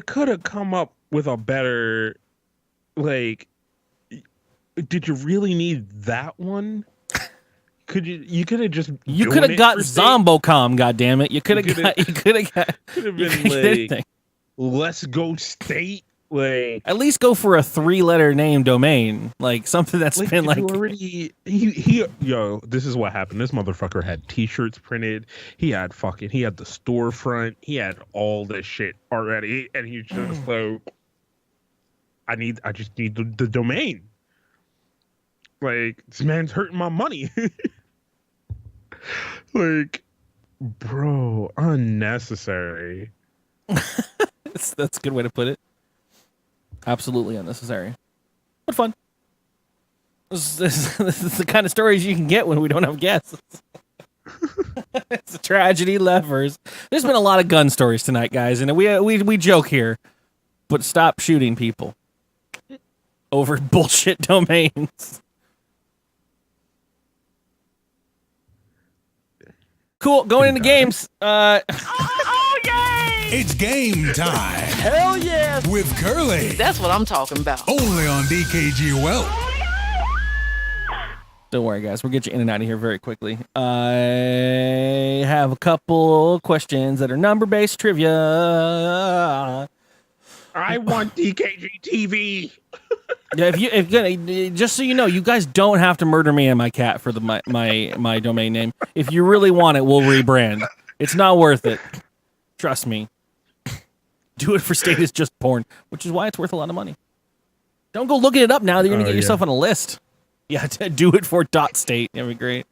could have come up with a better, like, did you really need that one? You could have just you could have got Zombocom, goddammit. You could have been like, let's go state. Like, at least go for a 3-letter name domain, like something that's been like already. Yo, this is what happened. This motherfucker had T-shirts printed. He had the storefront. He had all this shit already, and he's just like, I just need the domain. Like, this man's hurting my money. Like, bro, unnecessary. that's a good way to put it. Absolutely unnecessary, but fun. This is the kind of stories you can get when we don't have guests. It's a tragedy, levers. There's been a lot of gun stories tonight, guys, and we joke here, but stop shooting people over bullshit domains. Cool, going into games. It's game time. Hell yeah. With Curly. That's what I'm talking about. Only on dkgWELP. Don't worry, guys. We'll get you in and out of here very quickly. I have a couple questions that are number-based trivia. I want DKG TV. Yeah, if just so you know, you guys don't have to murder me and my cat for my domain name. If you really want it, we'll rebrand. It's not worth it. Trust me. Do it for state is just porn, which is why it's worth a lot of money. Don't go looking it up now. You're gonna get yourself on a list. Yeah, do it for .state. That'd be great.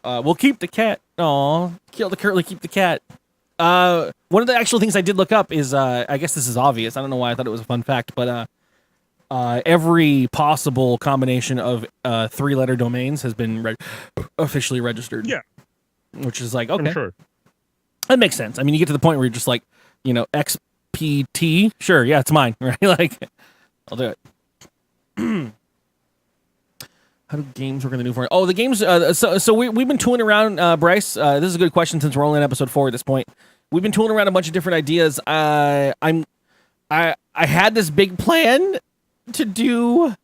We'll keep the cat. Aw, kill the Curly, keep the cat. One of the actual things I did look up is, I guess this is obvious. I don't know why I thought it was a fun fact, but every possible combination of 3-letter domains has been officially registered. Yeah. Which is like, okay. I'm sure. That makes sense. I mean, you get to the point where you're just like, XPT. Sure, yeah, it's mine, right? Like, I'll do it. How do games work in the new format? Oh, the games. So we've been tooling around, Bryce. This is a good question since we're only in episode 4 at this point. We've been tooling around a bunch of different ideas. I had this big plan to do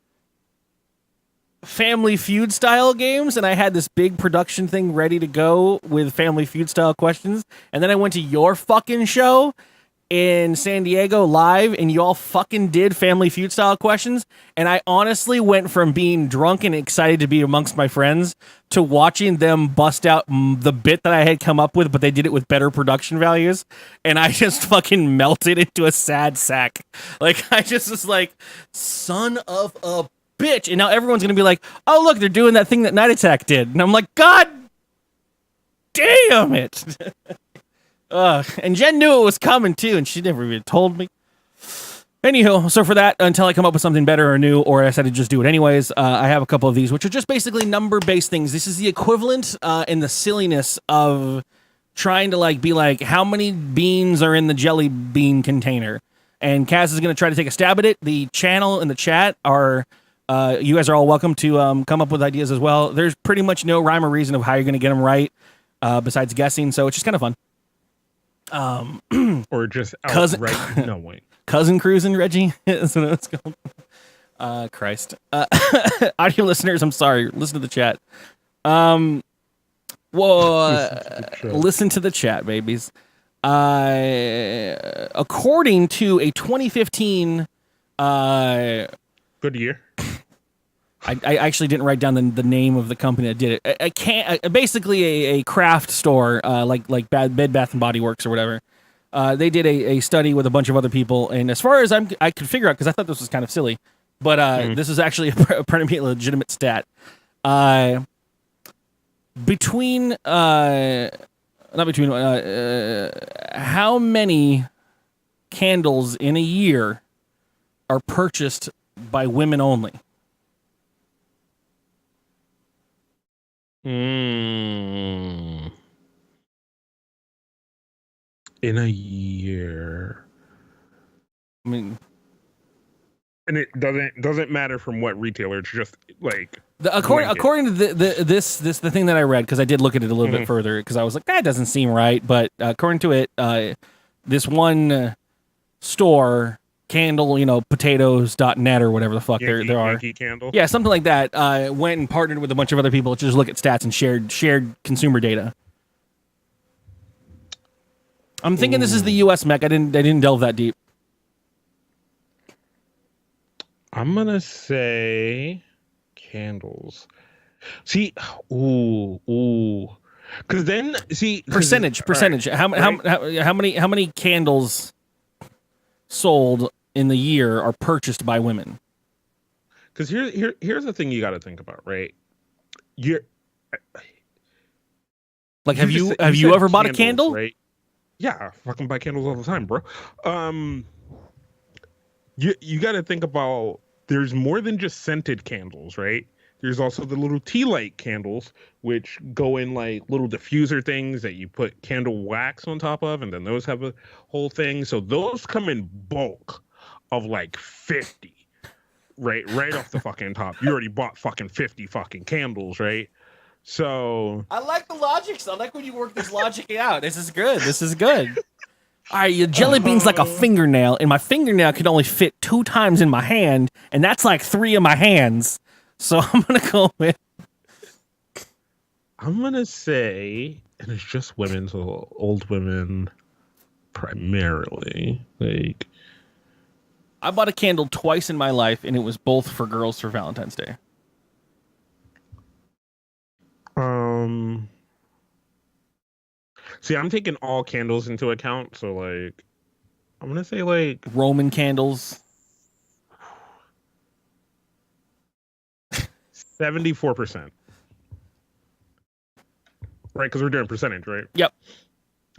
Family Feud style games, and I had this big production thing ready to go with Family Feud style questions. And then I went to your fucking show in San Diego live, and you all fucking did Family Feud style questions, and I honestly went from being drunk and excited to be amongst my friends to watching them bust out the bit that I had come up with, but they did it with better production values, and I just fucking melted into a sad sack. Like, I just was like, son of a bitch. And now everyone's gonna be like, oh look, they're doing that thing that Night Attack did, and I'm like, god damn it. And Jen knew it was coming too, and she never even told me. Anywho, so for that, until I come up with something better or new, or I decided to just do it anyways, I have a couple of these, which are just basically number-based things. This is the equivalent in the silliness of trying to be like, how many beans are in the jelly bean container? And Kaz is going to try to take a stab at it. The channel and the chat are, you guys are all welcome to come up with ideas as well. There's pretty much no rhyme or reason of how you're going to get them right, besides guessing, so it's just kind of fun. Or just outright knowing. Cousin cruising, Reggie. That's what it's called. Christ. Audio listeners, I'm sorry. Listen to the chat. Listen to the chat, babies. According to a 2015 good year. I actually didn't write down the name of the company that did it. Basically a craft store, like Bed Bath and Body Works or whatever. They did a study with a bunch of other people, and as far as I could figure out, because I thought this was kind of silly, but this is actually a pretty legitimate stat. How many candles in a year are purchased by women only? In a year. I mean, and it doesn't matter from what retailer. It's just like according to the thing that I read, because I did look at it a little bit further, because I was like, that doesn't seem right. But according to it, this one store, candle, potatoes.net or whatever the fuck there are. Yankee Candle? Yeah, something like that. Went and partnered with a bunch of other people to just look at stats and shared consumer data. I'm thinking this is the U.S. mech. I didn't delve that deep. I'm gonna say candles. See, because then percentage. Right, how many candles sold in the year are purchased by women? Because here's the thing you got to think about, right? Have you ever bought a candle? Right? Yeah, I fucking buy candles all the time, bro. You got to think about, there's more than just scented candles, right? There's also the little tea light candles, which go in like little diffuser things that you put candle wax on top of, and then those have a whole thing. So those come in bulk of like 50, right off the fucking top. You already bought fucking 50 fucking candles, right? So I like the logic. I like when you work this logic out. This is good. All right, your jelly bean's like a fingernail, and my fingernail can only fit 2 times in my hand, and that's like 3 of my hands. So I'm gonna go with. I'm gonna say, and it's just women, so old women primarily. Like, I bought a candle twice in my life, and it was both for girls for Valentine's Day. See, I'm taking all candles into account, so like, I'm gonna say like Roman candles. 74%. Right, because we're doing percentage, right? Yep.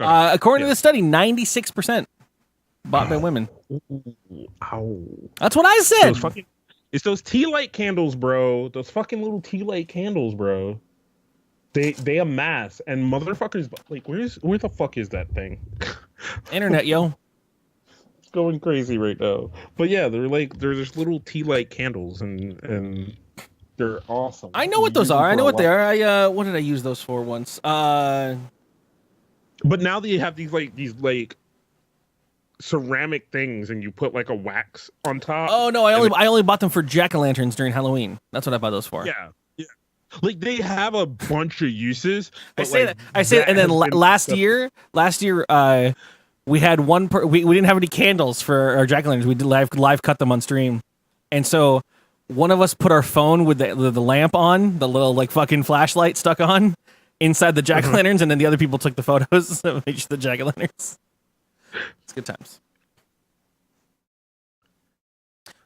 Okay. According to the study, 96% bought by women. Ow. That's what I said. It's those tea light candles, bro. Those fucking little tea light candles, bro. They amass, and motherfuckers, like, where the fuck is that thing? Internet, yo. It's going crazy right now. But yeah, they're just little tea light candles, and they're awesome. I know what those are. I know what they are. What did I use those for once? But now that you have these ceramic things, and you put like a wax on top. Oh no, I only bought them for jack-o'-lanterns during Halloween. That's what I bought those for. Yeah. Like, they have a bunch of uses. I say that, and then last year, we had one. We didn't have any candles for our jack-o'-lanterns. We did live cut them on stream, and so one of us put our phone with the lamp on, the little like fucking flashlight stuck on inside the jack-o'-lanterns, and then the other people took the photos of each of the jack-o'-lanterns. It's good times.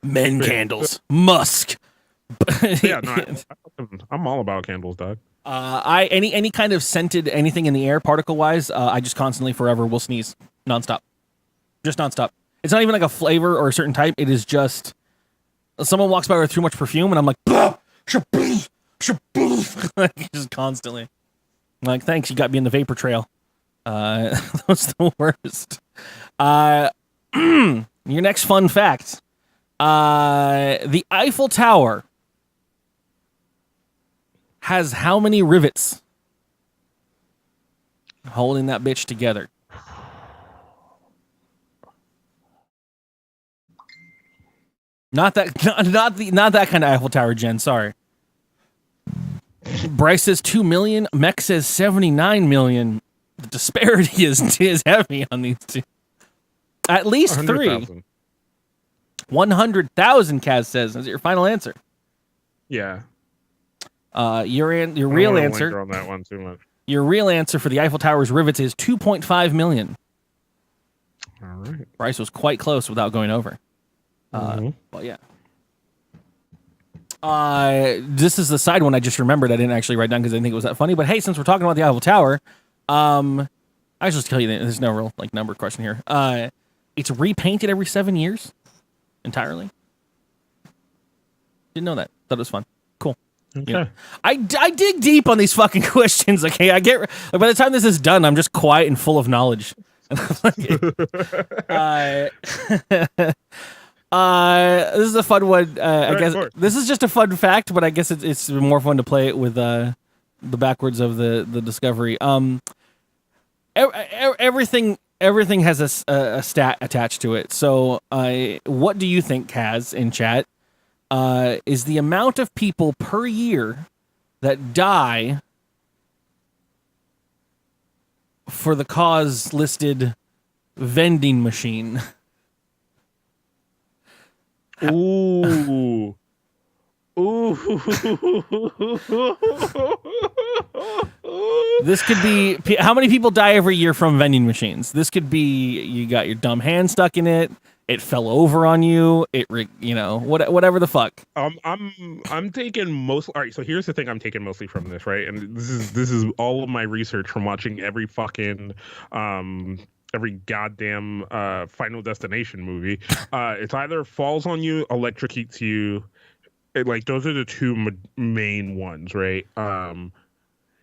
Men candles, musk. Yeah, no, I'm all about candles, dog. Any kind of scented anything in the air, particle wise, I just constantly forever will sneeze nonstop, just nonstop. It's not even like a flavor or a certain type. It is just someone walks by with too much perfume, and I'm like, just constantly. I'm like, thanks, you got me in the vapor trail. That's the worst. Your next fun fact: the Eiffel Tower has how many rivets holding that bitch together? Not that kind of Eiffel Tower, Jen. Sorry. Bryce says 2 million. Mech says 79 million. The disparity is heavy on these two. At least 3. 100,000. Kaz says. Is it your final answer? Yeah. Your real answer on that one too much. Your real answer for the Eiffel Tower's rivets is 2.5 million. All right. Bryce was quite close without going over. Well, yeah. This is the side one I just remembered. I didn't actually write down because I didn't think it was that funny. But hey, since we're talking about the Eiffel Tower, I just tell you that there's no real number question here. It's repainted every 7 years, entirely. Didn't know that. Thought it was fun. Cool. Okay. You know, I dig deep on these fucking questions. Okay, I get by the time this is done, I'm just quiet and full of knowledge. This is a fun one. I guess this is just a fun fact, but I guess it's more fun to play it with the backwards of the discovery. Everything has a stat attached to it. So, what do you think, Kaz, in chat, is the amount of people per year that die for the cause listed vending machine? Ooh. Ooh. This could be how many people die every year from vending machines. This could be you got your dumb hand stuck in it. It fell over on you. Whatever the fuck. I'm taking most. All right, so here's the thing. I'm taking mostly from this, right? And this is all of my research from watching every fucking every goddamn Final Destination movie. It's either falls on you, electrocutes you. Those are the two main ones, right?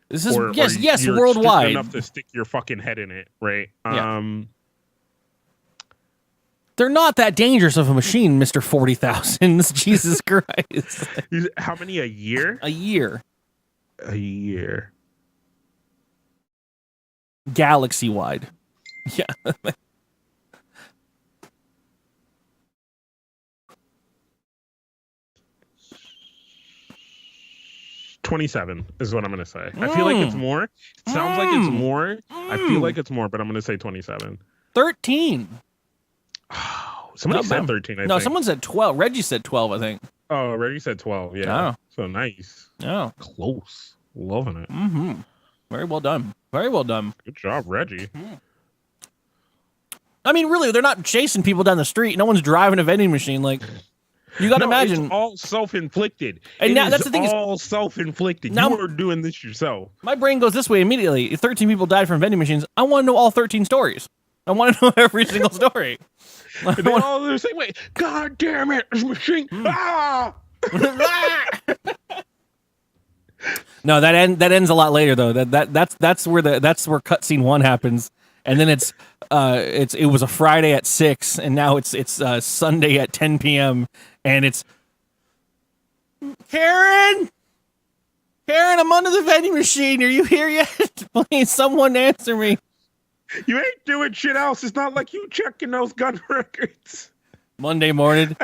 This is or yes, you're worldwide stupid enough to stick your fucking head in it, right? Yeah. They're not that dangerous of a machine, Mr. 40,000. Jesus Christ. How many a year? A year. A year. Galaxy wide. Yeah. 27 is what I'm going to say. I feel like it's more. It sounds like it's more. I feel like it's more, but I'm going to say 27. 13. Somebody said 13, I think. No, someone said 12. Reggie said 12, I think. Oh, Reggie said 12, yeah. Oh. So nice. Oh. Close. Loving it. Mm-hmm. Very well done. Very well done. Good job, Reggie. I mean, really, they're not chasing people down the street. No one's driving a vending machine. You got to imagine. It's all self-inflicted. And now that's the thing. All self-inflicted. Now, you are doing this yourself. My brain goes this way immediately. If 13 people died from vending machines, I want to know all 13 stories. I want to know every single story. They all the same way. God damn it, this machine! Ah! No, that ends a lot later though. That's where cutscene 1 happens, and then it was a Friday at 6, and now it's Sunday at 10 p.m. and it's Karen, I'm under the vending machine. Are you here yet? Please, someone answer me. You ain't doing shit else. It's not like you checking those gun records. Monday morning.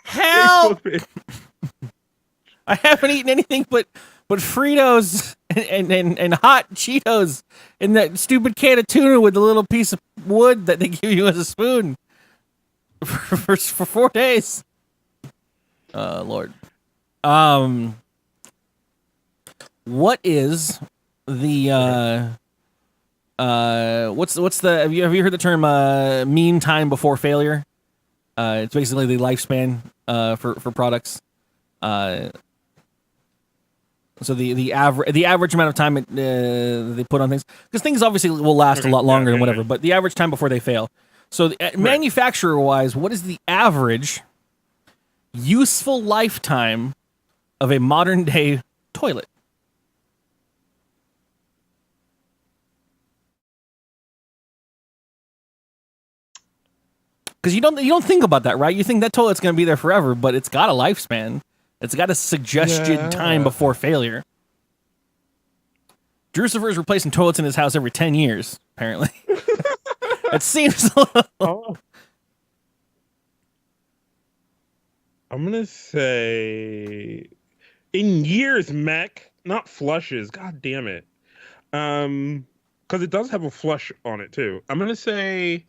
Help! I haven't eaten anything but Fritos and hot Cheetos and that stupid can of tuna with the little piece of wood that they give you as a spoon for 4 days. Lord. What is the what's the have you heard the term mean time before failure? It's basically the lifespan for products. So the average amount of time they put on things, because things obviously will last a lot longer than whatever, but the average time before they fail. So manufacturer wise, what is the average useful lifetime of a modern day toilet? Because you don't think about that, right? You think that toilet's going to be there forever, but it's got a lifespan. It's got a suggested time before failure. Drucifer is replacing toilets in his house every 10 years, apparently. It seems a little... I'm going to say in years, mech, not flushes. God damn it. Because it does have a flush on it, too. I'm going to say...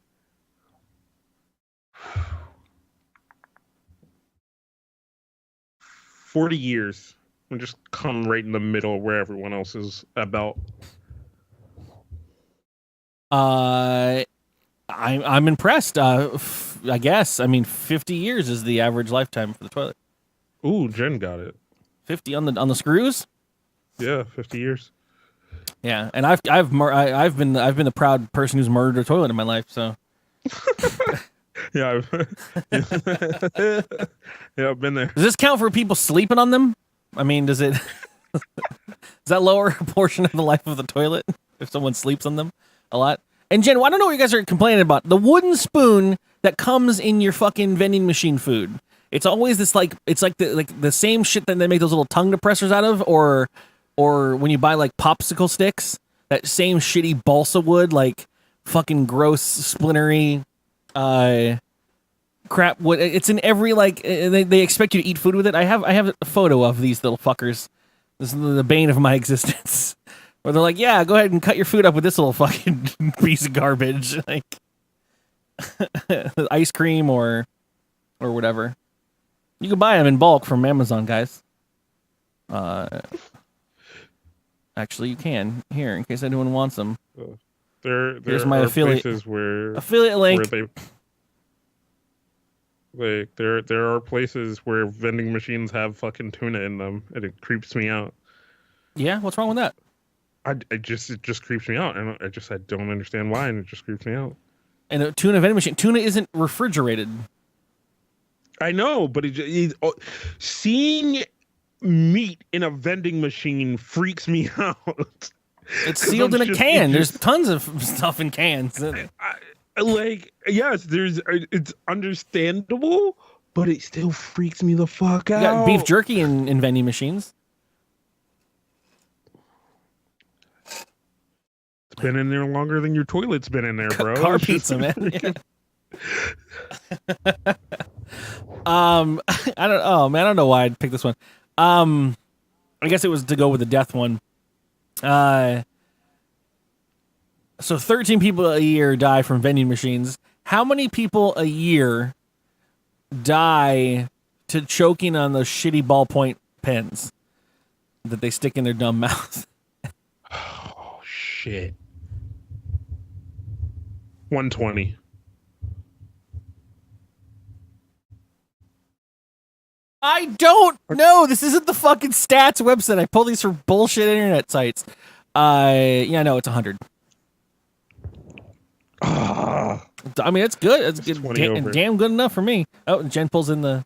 40 years. And just come right in the middle where everyone else is about. I'm impressed. I guess. I mean, 50 years is the average lifetime for the toilet. Ooh, Jen got it. 50 on the screws. Yeah, 50 years. Yeah, and I've been the proud person who's murdered a toilet in my life. So. Yeah, I've been there. Does this count for people sleeping on them? I mean, does it? Does that lower a portion of the life of the toilet if someone sleeps on them a lot? And Jen, I don't know what you guys are complaining about. The wooden spoon that comes in your fucking vending machine food. It's always this it's like the same shit that they make those little tongue depressors out of, or when you buy like popsicle sticks, that same shitty balsa wood, like fucking gross splintery crap wood. It's in every they expect you to eat food with it. I have a photo of these little fuckers. This is the bane of my existence. Where they're like, yeah, go ahead and cut your food up with this little fucking piece of garbage, like ice cream or whatever. You can buy them in bulk from Amazon, guys. Actually, you can. Here, in case anyone wants them. Here's my affiliate places where affiliate link. Where there are places where vending machines have fucking tuna in them, and it creeps me out. Yeah, what's wrong with that? It just creeps me out, and I don't understand why, and it just creeps me out. And a tuna vending machine. Tuna isn't refrigerated. I know, but seeing meat in a vending machine freaks me out. It's sealed in a can. There's tons of stuff in cans. Yes, it's understandable, but it still freaks me the fuck out. You got beef jerky in vending machines. It's been in there longer than your toilet's been in there, bro. Car pizza, man. Yeah. I don't know why I'd pick this one. I guess it was to go with the death one. So 13 people a year die from vending machines. How many people a year die to choking on those shitty ballpoint pens that they stick in their dumb mouths? Oh, shit. 120. I don't know. This isn't the fucking stats website. I pull these from bullshit internet sites. Yeah, no, it's 100. I mean, it's good. It's good. Damn good enough for me. Oh, Jen pulls in the.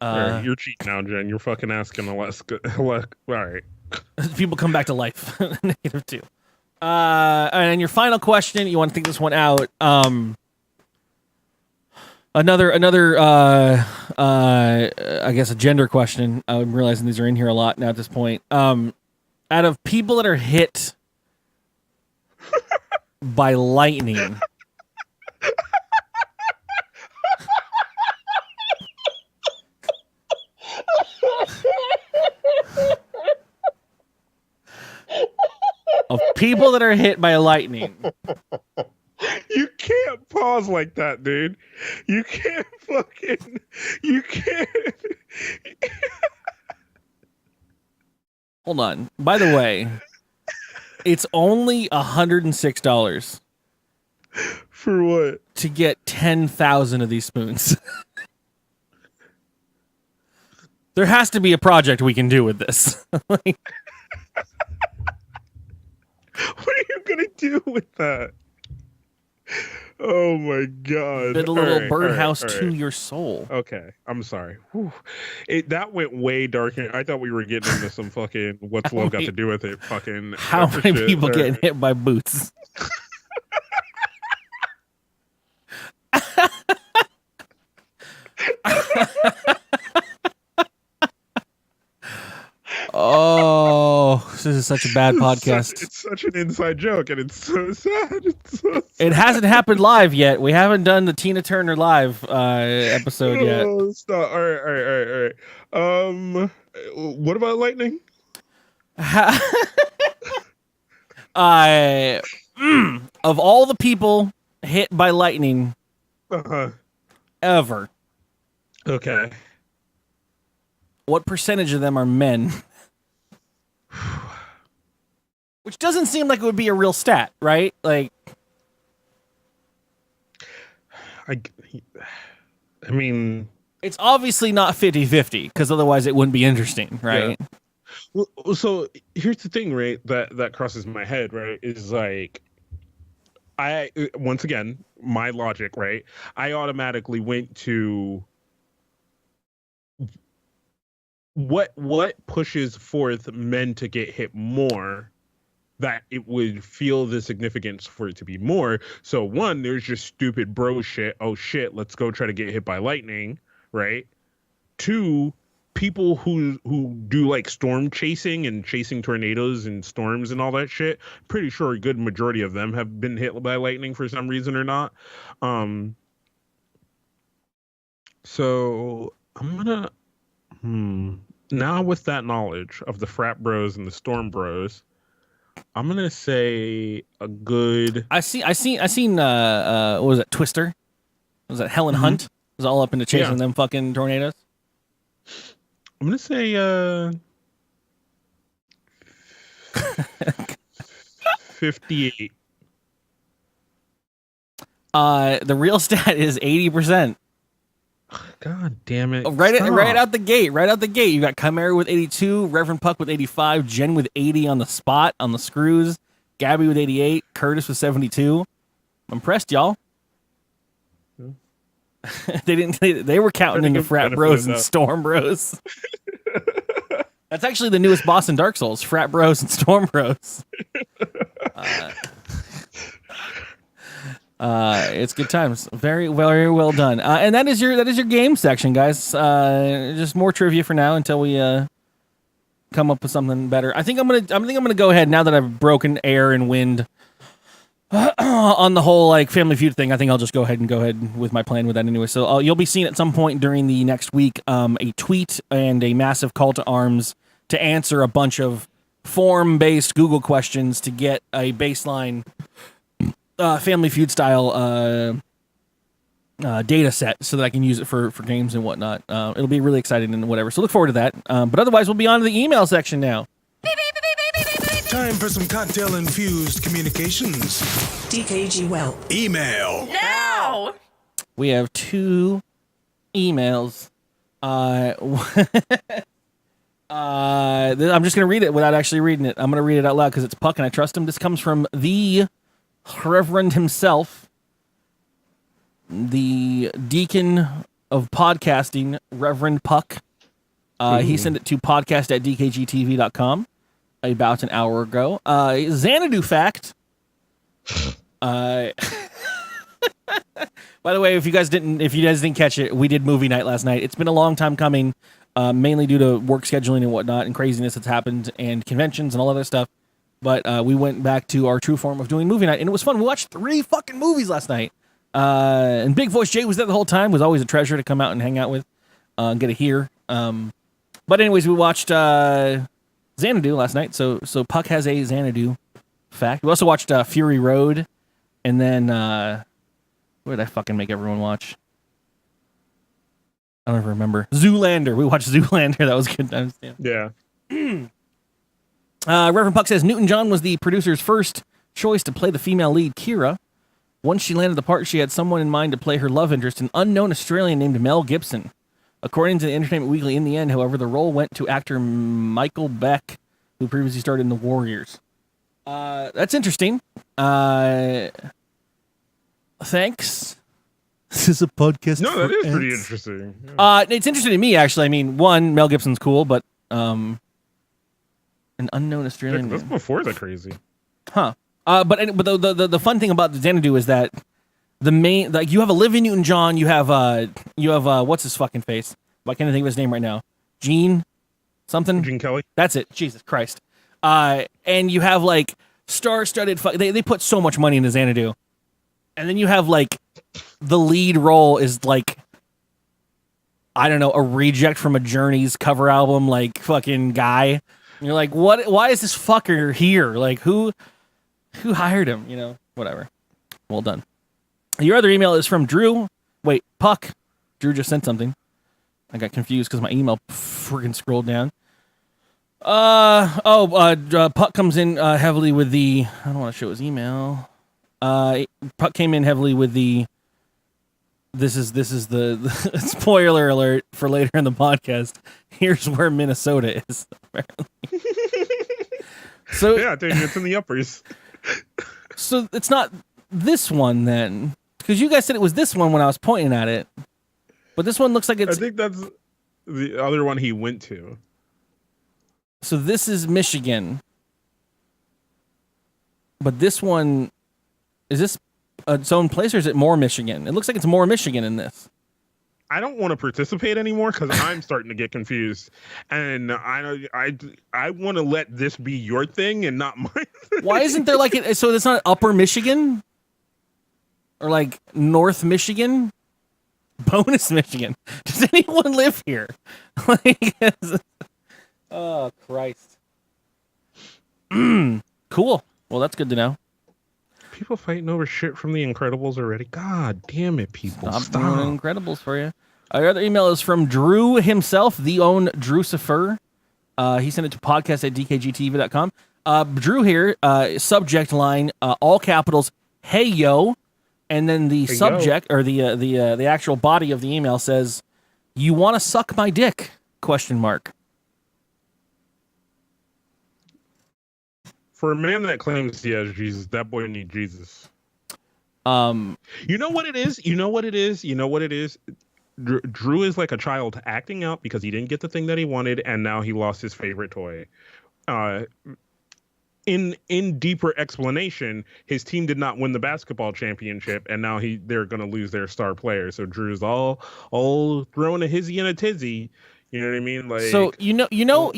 You're cheating now, Jen. You're fucking asking a less good. All right. People come back to life. -2. And your final question. You want to think this one out? Another. I guess a gender question. I'm realizing these are in here a lot now at this point. Out of people that are hit by lightning. Of people that are hit by lightning. You can't pause like that, dude. You can't. Hold on. By the way, it's only $106. For what? To get 10,000 of these spoons. There has to be a project we can do with this. What are you gonna do with that? Oh my god! Bit a little birdhouse to your soul. Okay, I'm sorry. That went way dark. I thought we were getting into some fucking what's love got to do with it? Fucking how many shit. people getting hit by boots? Oh, this is such a bad podcast. It's such an inside joke, and it's so sad. It's so sad. It hasn't happened live yet. We haven't done the Tina Turner live episode yet. Stop. All right. What about lightning? Of all the people hit by lightning ever, okay, what percentage of them are men? Which doesn't seem like it would be a real stat, right? Like, I mean, it's obviously not 50-50 because otherwise it wouldn't be interesting, right? Yeah. Well, so here's the thing, right? That crosses my head, right? Is like, once again, my logic, right? I automatically went to what pushes forth men to get hit more, that it would feel the significance for it to be more. So one, there's just stupid bro shit. Oh shit, let's go try to get hit by lightning, right? Two, people who do like storm chasing and chasing tornadoes and storms and all that shit. Pretty sure a good majority of them have been hit by lightning for some reason or not. So I'm gonna now with that knowledge of the frat bros and the storm bros, I'm gonna say a good. I seen what was it, Twister? Was that Helen Hunt? Was all up into chasing them fucking tornadoes. I'm gonna say 58. The real stat is 80%. God damn it! Right out the gate. You got Chimera with 82, Reverend Puck with 85, Jen with 80 on the spot on the screws, Gabby with 88, Curtis with 72. I'm impressed, y'all. They were counting in the frat bros and storm bros. That's actually the newest boss in Dark Souls, frat bros and storm bros. It's good times. Very, very well done. And that is your game section, guys. Just more trivia for now until we come up with something better. I think I'm gonna go ahead now that I've broken air and wind on the whole like Family Feud thing. I think I'll just go ahead with my plan with that anyway. So you'll be seeing at some point during the next week a tweet and a massive call to arms to answer a bunch of form-based Google questions to get a baseline Family Feud style data set so that I can use it for games and whatnot. It'll be really exciting and whatever. So look forward to that. But otherwise, we'll be on to the email section now. Time for some cocktail-infused communications. dkgWELP. Email. Now! We have 2 emails. I'm just going to read it without actually reading it. I'm going to read it out loud because it's Puck and I trust him. This comes from the Reverend himself, the deacon of podcasting, Reverend Puck. He sent it to podcast@dkgtv.com about an hour ago. Xanadu fact. By the way, if you guys didn't catch it, we did movie night last night. It's been a long time coming, mainly due to work scheduling and whatnot and craziness that's happened and conventions and all other stuff. But we went back to our true form of doing movie night, and it was fun. We watched 3 fucking movies last night. And Big Voice Jay was there the whole time. Was always a treasure to come out and hang out with and get to hear. But anyways, we watched Xanadu last night. So Puck has a Xanadu fact. We also watched Fury Road, and then what did I fucking make everyone watch? I don't even remember. Zoolander. We watched Zoolander. That was good times. Yeah. Reverend Puck says Newton-John was the producer's first choice to play the female lead, Kira. Once she landed the part, she had someone in mind to play her love interest, an unknown Australian named Mel Gibson. According to the Entertainment Weekly, in the end, however, the role went to actor Michael Beck, who previously starred in The Warriors. That's interesting. Thanks. This is a podcast. No, that is pretty interesting. Yeah. It's interesting to me, actually. I mean, one, Mel Gibson's cool, but an unknown Australian. That's before the crazy. Huh. But the fun thing about the Xanadu is that the main, like, you have Olivia Newton-John, you have what's his fucking face? I can't think of his name right now. Gene Kelly. That's it. Jesus Christ. And you have like star-studded. They put so much money into Xanadu, and then you have like the lead role is like, I don't know, a reject from a Journey's cover album, like fucking guy. And you're like, what? Why is this fucker here? Like, who hired him? You know, whatever. Well done. Your other email is from Drew. Wait, Puck. Drew just sent something. I got confused because my email freaking scrolled down. Puck comes in heavily with the. I don't want to show his email. Puck came in heavily with the this is the spoiler alert for later in the podcast. Here's where Minnesota is. Apparently. So yeah, dude, it's in the uppers. So it's not this one then, because you guys said it was this one when I was pointing at it, but this one looks like it's. I think that's the other one he went to. So this is Michigan, but this one is this its own place or is it more Michigan? It looks like it's more Michigan in this. I don't want to participate anymore because I'm starting to get confused, and I want to let this be your thing and not mine. Why isn't there like it? So it's not Upper Michigan or like North Michigan, Bonus Michigan. Does anyone live here? Like, oh Christ! Cool. Well, that's good to know. People fighting over shit from The Incredibles already. God damn it, people! Stop doing Incredibles for you. Our other email is from Drew himself, the own Drewcifer. He sent it to podcast@dkgtv.com. Drew here, subject line, all capitals, hey yo, and then the subject or the actual body of the email says, "You want to suck my dick?" ? For a man that claims he has Jesus, that boy needs Jesus. You know what it is? You know what it is? You know what it is? Drew is like a child acting out because he didn't get the thing that he wanted, and now he lost his favorite toy. In deeper explanation, his team did not win the basketball championship, and now they're going to lose their star player. So Drew's all throwing a hizzy and a tizzy. You know what I mean? Like, so you know how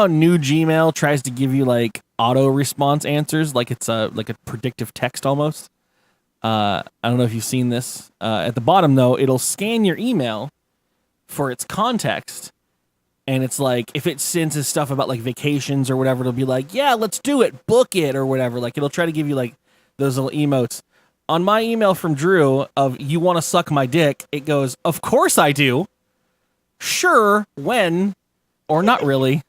new Gmail tries to give you like auto response answers, like it's like a predictive text almost. I don't know if you've seen this. At the bottom though, it'll scan your email for its context, and it's like if it sends us stuff about like vacations or whatever, it'll be like, yeah, let's do it, book it or whatever. Like it'll try to give you like those little emotes. On my email from Drew of "you want to suck my dick," it goes, "Of course I do. Sure, when, or not really."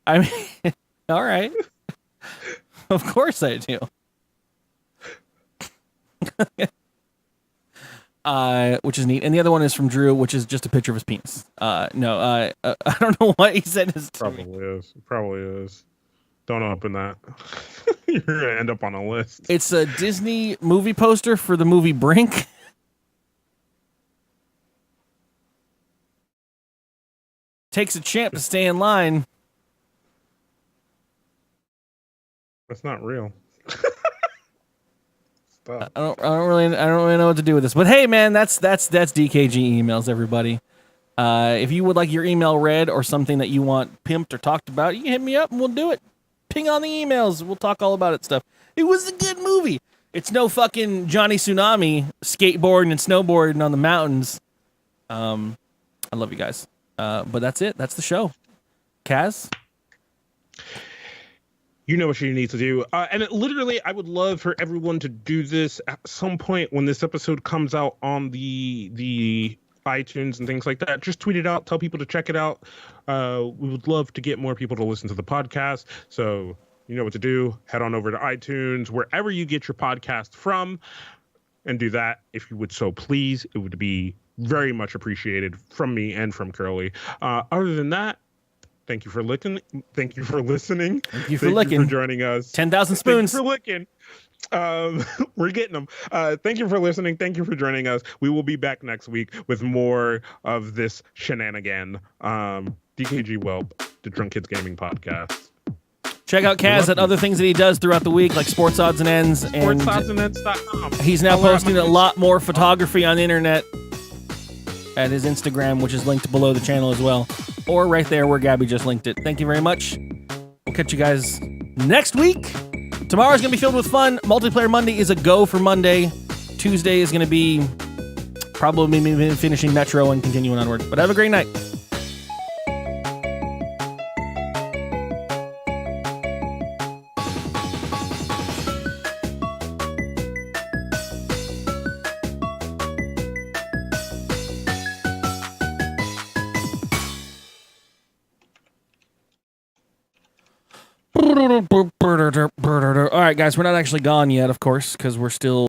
I mean, all right. Of course I do. Which is neat. And the other one is from Drew, which is just a picture of his penis. I don't know why he said his. Probably is. Don't open that. You're going to end up on a list. It's a Disney movie poster for the movie Brink. Takes a champ to stay in line. That's not real. I don't really know what to do with this. But hey, man, that's DKG emails, everybody. If you would like your email read or something that you want pimped or talked about, you can hit me up and we'll do it. Ping on the emails. We'll talk all about it stuff. It was a good movie. It's no fucking Johnny Tsunami skateboarding and snowboarding on the mountains. I love you guys. But that's it. That's the show. Kaz? You know what you need to do. And literally, I would love for everyone to do this at some point when this episode comes out on the iTunes and things like that. Just tweet it out. Tell people to check it out. We would love to get more people to listen to the podcast. So you know what to do. Head on over to iTunes, wherever you get your podcast from, and do that. If you would so please, it would be very much appreciated from me and from Curly. Other than that, thank you for listening. Thank you for listening. Thank you for joining us. 10,000 spoons. Thank you for licking. We're getting them. Thank you for listening. Thank you for joining us. We will be back next week with more of this shenanigan. dkgWELP, the Drunk Kids Gaming Podcast. Check out Kaz at other things that he does throughout the week, like Sports Odds and Ends. And SportsOddsAndEnds.com. He's now posting a lot more photography on the internet at his Instagram, which is linked below the channel as well. Or right there where Gabby just linked it. Thank you very much. We'll catch you guys next week. Tomorrow's going to be filled with fun. Multiplayer Monday is a go for Monday. Tuesday is going to be probably finishing Metro and continuing onward. But have a great night. right, guys, we're not actually gone yet, of course, because we're still